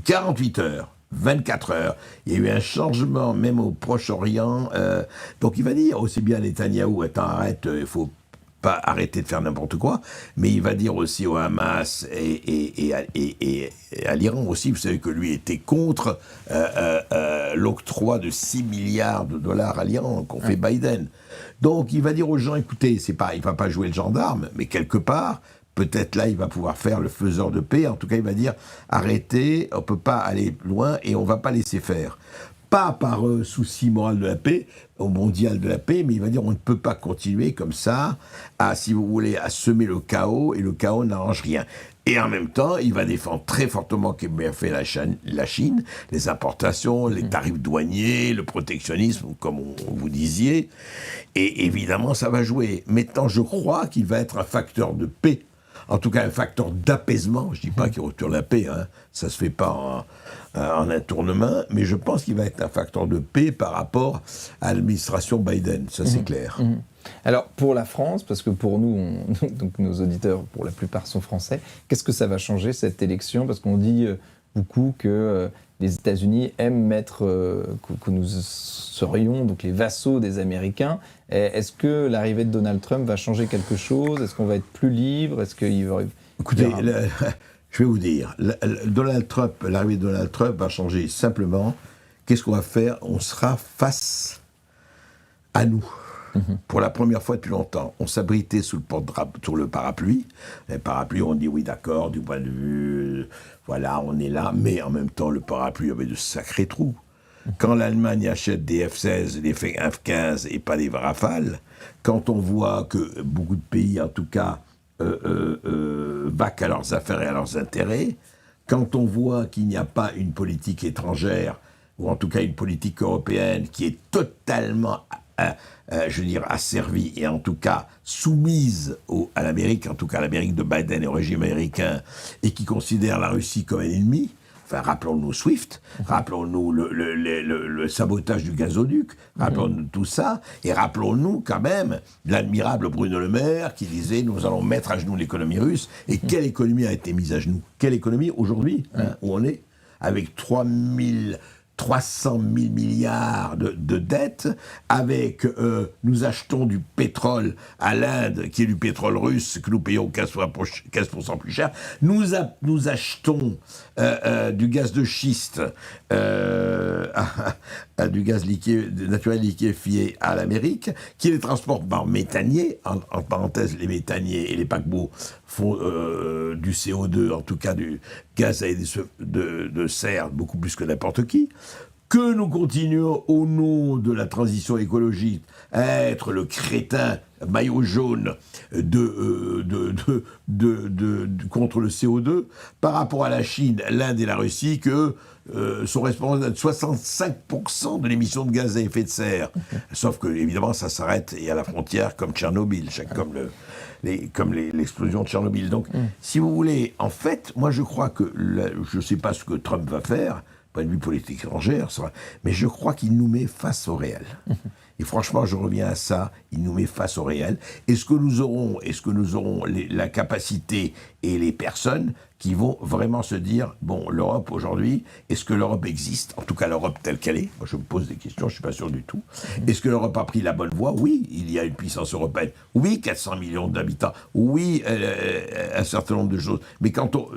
48 heures, 24 heures, il y a eu un changement, même au Proche-Orient. Donc il va dire aussi bien à Netanyahou, attends, arrête, il faut pas arrêter de faire n'importe quoi, mais il va dire aussi au Hamas et à l'Iran aussi, vous savez que lui était contre l'octroi de 6 milliards de dollars à l'Iran qu'ont fait Biden. Donc il va dire aux gens, écoutez, il ne va pas jouer le gendarme, mais quelque part, peut-être là, il va pouvoir faire le faiseur de paix. En tout cas, il va dire, arrêtez, on ne peut pas aller loin et on ne va pas laisser faire. Pas par souci moral de la paix, au mondial de la paix, mais il va dire on ne peut pas continuer comme ça, si vous voulez, à semer le chaos, et le chaos n'arrange rien. Et en même temps, il va défendre très fortement ce qu'a fait la Chine, les importations, les tarifs douaniers, le protectionnisme, comme vous disiez, et évidemment, ça va jouer. Maintenant, je crois qu'il va être un facteur de paix, en tout cas un facteur d'apaisement. Je ne dis pas qu'il retourne la paix, hein. Ça ne se fait pas en un tournement, mais je pense qu'il va être un facteur de paix par rapport à l'administration Biden, ça c'est clair. Alors pour la France, parce que pour nous, donc nos auditeurs pour la plupart sont français, qu'est-ce que ça va changer cette élection? Parce qu'on dit beaucoup que les États-Unis aiment mettre, que nous serions donc les vassaux des Américains. Est-ce que l'arrivée de Donald Trump va changer quelque chose? Est-ce qu'on va être plus libre? Est-ce qu'il va... Écoutez, je vais vous dire, l'arrivée de Donald Trump va changer simplement. Qu'est-ce qu'on va faire? On sera face à nous. Pour la première fois depuis longtemps, on s'abritait sous le parapluie. Le parapluie, on dit oui, d'accord, du point de vue, voilà, on est là, mais en même temps, le parapluie avait de sacrés trous. Quand l'Allemagne achète des F-16, des F-15 et pas des Rafales, quand on voit que beaucoup de pays, en tout cas, vaquent à leurs affaires et à leurs intérêts, quand on voit qu'il n'y a pas une politique étrangère, ou en tout cas une politique européenne qui est totalement, je veux dire, asservie et en tout cas soumise à l'Amérique, en tout cas à l'Amérique de Biden et au régime américain, et qui considère la Russie comme un ennemi. Enfin, rappelons-nous SWIFT, rappelons-nous le sabotage du gazoduc, rappelons-nous tout ça, et rappelons-nous quand même l'admirable Bruno Le Maire qui disait « nous allons mettre à genoux l'économie russe ». Et quelle économie a été mise à genoux? Quelle économie aujourd'hui, où on est, avec 300 000 milliards de dettes, avec nous achetons du pétrole à l'Inde, qui est du pétrole russe, que nous payons 15% plus cher. Nous achetons du gaz de schiste, du gaz naturel liquéfié à l'Amérique, qui les transporte par méthanier. En parenthèse, les méthaniers et les paquebots font du CO2, en tout cas du gaz à effet de serre, beaucoup plus que n'importe qui. Que nous continuons, au nom de la transition écologique, à être le crétin maillot jaune contre le CO2, par rapport à la Chine, l'Inde et la Russie, que sont responsables de 65% de l'émission de gaz à effet de serre. Sauf que, évidemment, ça s'arrête et à la frontière, comme Tchernobyl, comme l'explosion de Tchernobyl. Donc, si vous voulez, en fait, moi je crois que, je ne sais pas ce que Trump va faire, point de vue politique étrangère, mais je crois qu'il nous met face au réel. Et franchement, je reviens à ça, il nous met face au réel. Est-ce que nous aurons la capacité et les personnes qui vont vraiment se dire, bon, l'Europe aujourd'hui, est-ce que l'Europe existe? En tout cas, l'Europe telle qu'elle est. Moi, je me pose des questions, je ne suis pas sûr du tout. Est-ce que l'Europe a pris la bonne voie? Oui, il y a une puissance européenne. Oui, 400 millions d'habitants. Oui, un certain nombre de choses. Mais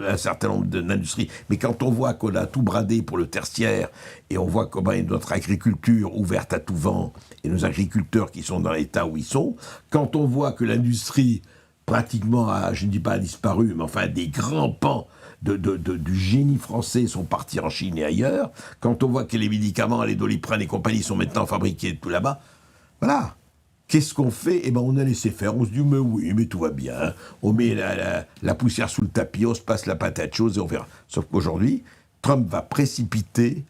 un certain nombre d'industries. Mais quand on voit qu'on a tout bradé pour le tertiaire, et on voit comment est notre agriculture ouverte à tout vent, et nos agriculteurs qui sont dans l'état où ils sont, quand on voit que l'industrie pratiquement, je ne dis pas a disparu, mais enfin des grands pans du génie français sont partis en Chine et ailleurs, quand on voit que les médicaments, les Doliprane et compagnie sont maintenant fabriqués tout là-bas, voilà. Qu'est-ce qu'on fait? Eh ben, on a laissé faire. On se dit, mais oui, mais tout va bien. On met la poussière sous le tapis, on se passe la patate chaude et on verra. Sauf qu'aujourd'hui, Trump va précipiter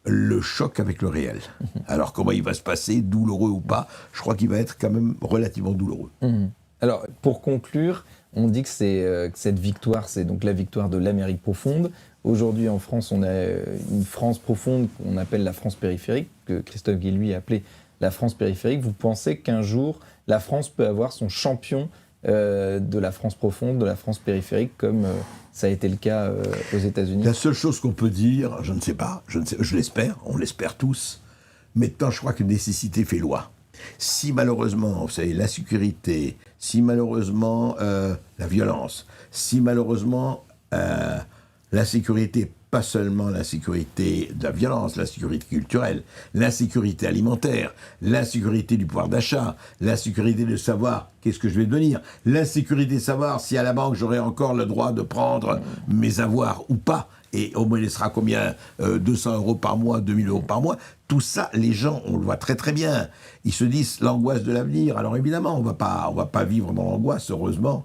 le choc avec le réel. Alors, comment il va se passer, douloureux ou pas? Je crois qu'il va être quand même relativement douloureux. Alors, pour conclure, on dit que cette victoire, c'est donc la victoire de l'Amérique profonde. Aujourd'hui, en France, on a une France profonde qu'on appelle la France périphérique, que Christophe Guilluy a appelée la France périphérique. Vous pensez qu'un jour, la France peut avoir son champion de la France profonde, de la France périphérique, comme ça a été le cas aux États-Unis? La seule chose qu'on peut dire, je ne sais pas, je l'espère, on l'espère tous, maintenant je crois que nécessité fait loi. Si malheureusement, vous savez, la sécurité, si malheureusement la violence, si malheureusement la sécurité, pas seulement la sécurité de la violence, la sécurité culturelle, la sécurité alimentaire, la sécurité du pouvoir d'achat, la sécurité de savoir qu'est-ce que je vais devenir, la sécurité de savoir si à la banque j'aurai encore le droit de prendre mes avoirs ou pas, et on me laissera combien 200 € par mois, 2000 € par mois. Tout ça, les gens, on le voit très très bien. Ils se disent l'angoisse de l'avenir. Alors évidemment, on va pas vivre dans l'angoisse, heureusement.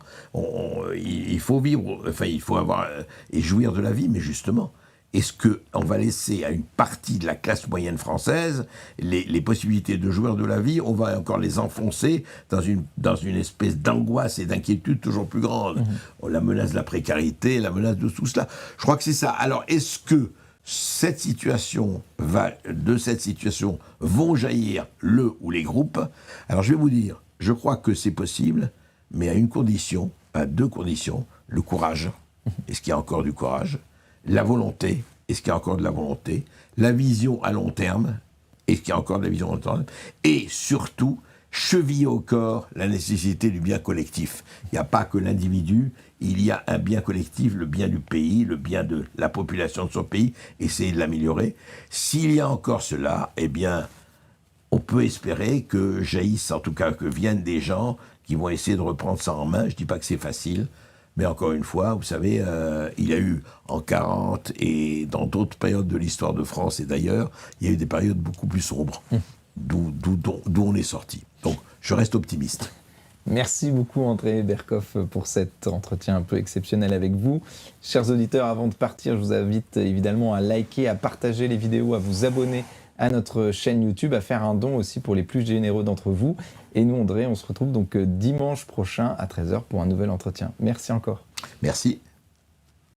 Il faut vivre, enfin il faut avoir et jouir de la vie, mais justement, est-ce qu'on va laisser à une partie de la classe moyenne française les possibilités de jouir de la vie? On va encore les enfoncer dans une espèce d'angoisse et d'inquiétude toujours plus grande. La menace de la précarité, la menace de tout cela. Je crois que c'est ça. Alors, est-ce que de cette situation vont jaillir le ou les groupes? Alors, je vais vous dire, je crois que c'est possible, mais à une condition, à deux conditions. Le courage. Est-ce qu'il y a encore du courage? La volonté, est-ce qu'il y a encore de la volonté? La vision à long terme, est-ce qu'il y a encore de la vision à long terme? Et surtout, cheviller au corps la nécessité du bien collectif. Il n'y a pas que l'individu, il y a un bien collectif, le bien du pays, le bien de la population de son pays, essayer de l'améliorer. S'il y a encore cela, eh bien, on peut espérer que jaillissent, en tout cas que viennent des gens qui vont essayer de reprendre ça en main. Je ne dis pas que c'est facile, mais encore une fois, vous savez, il y a eu en 40 et dans d'autres périodes de l'histoire de France et d'ailleurs, il y a eu des périodes beaucoup plus sombres, d'où on est sorti. Donc, je reste optimiste. Merci beaucoup André Berkoff pour cet entretien un peu exceptionnel avec vous. Chers auditeurs, avant de partir, je vous invite évidemment à liker, à partager les vidéos, à vous abonner à notre chaîne YouTube, à faire un don aussi pour les plus généreux d'entre vous. Et nous, André, on se retrouve donc dimanche prochain à 13h pour un nouvel entretien. Merci encore. Merci.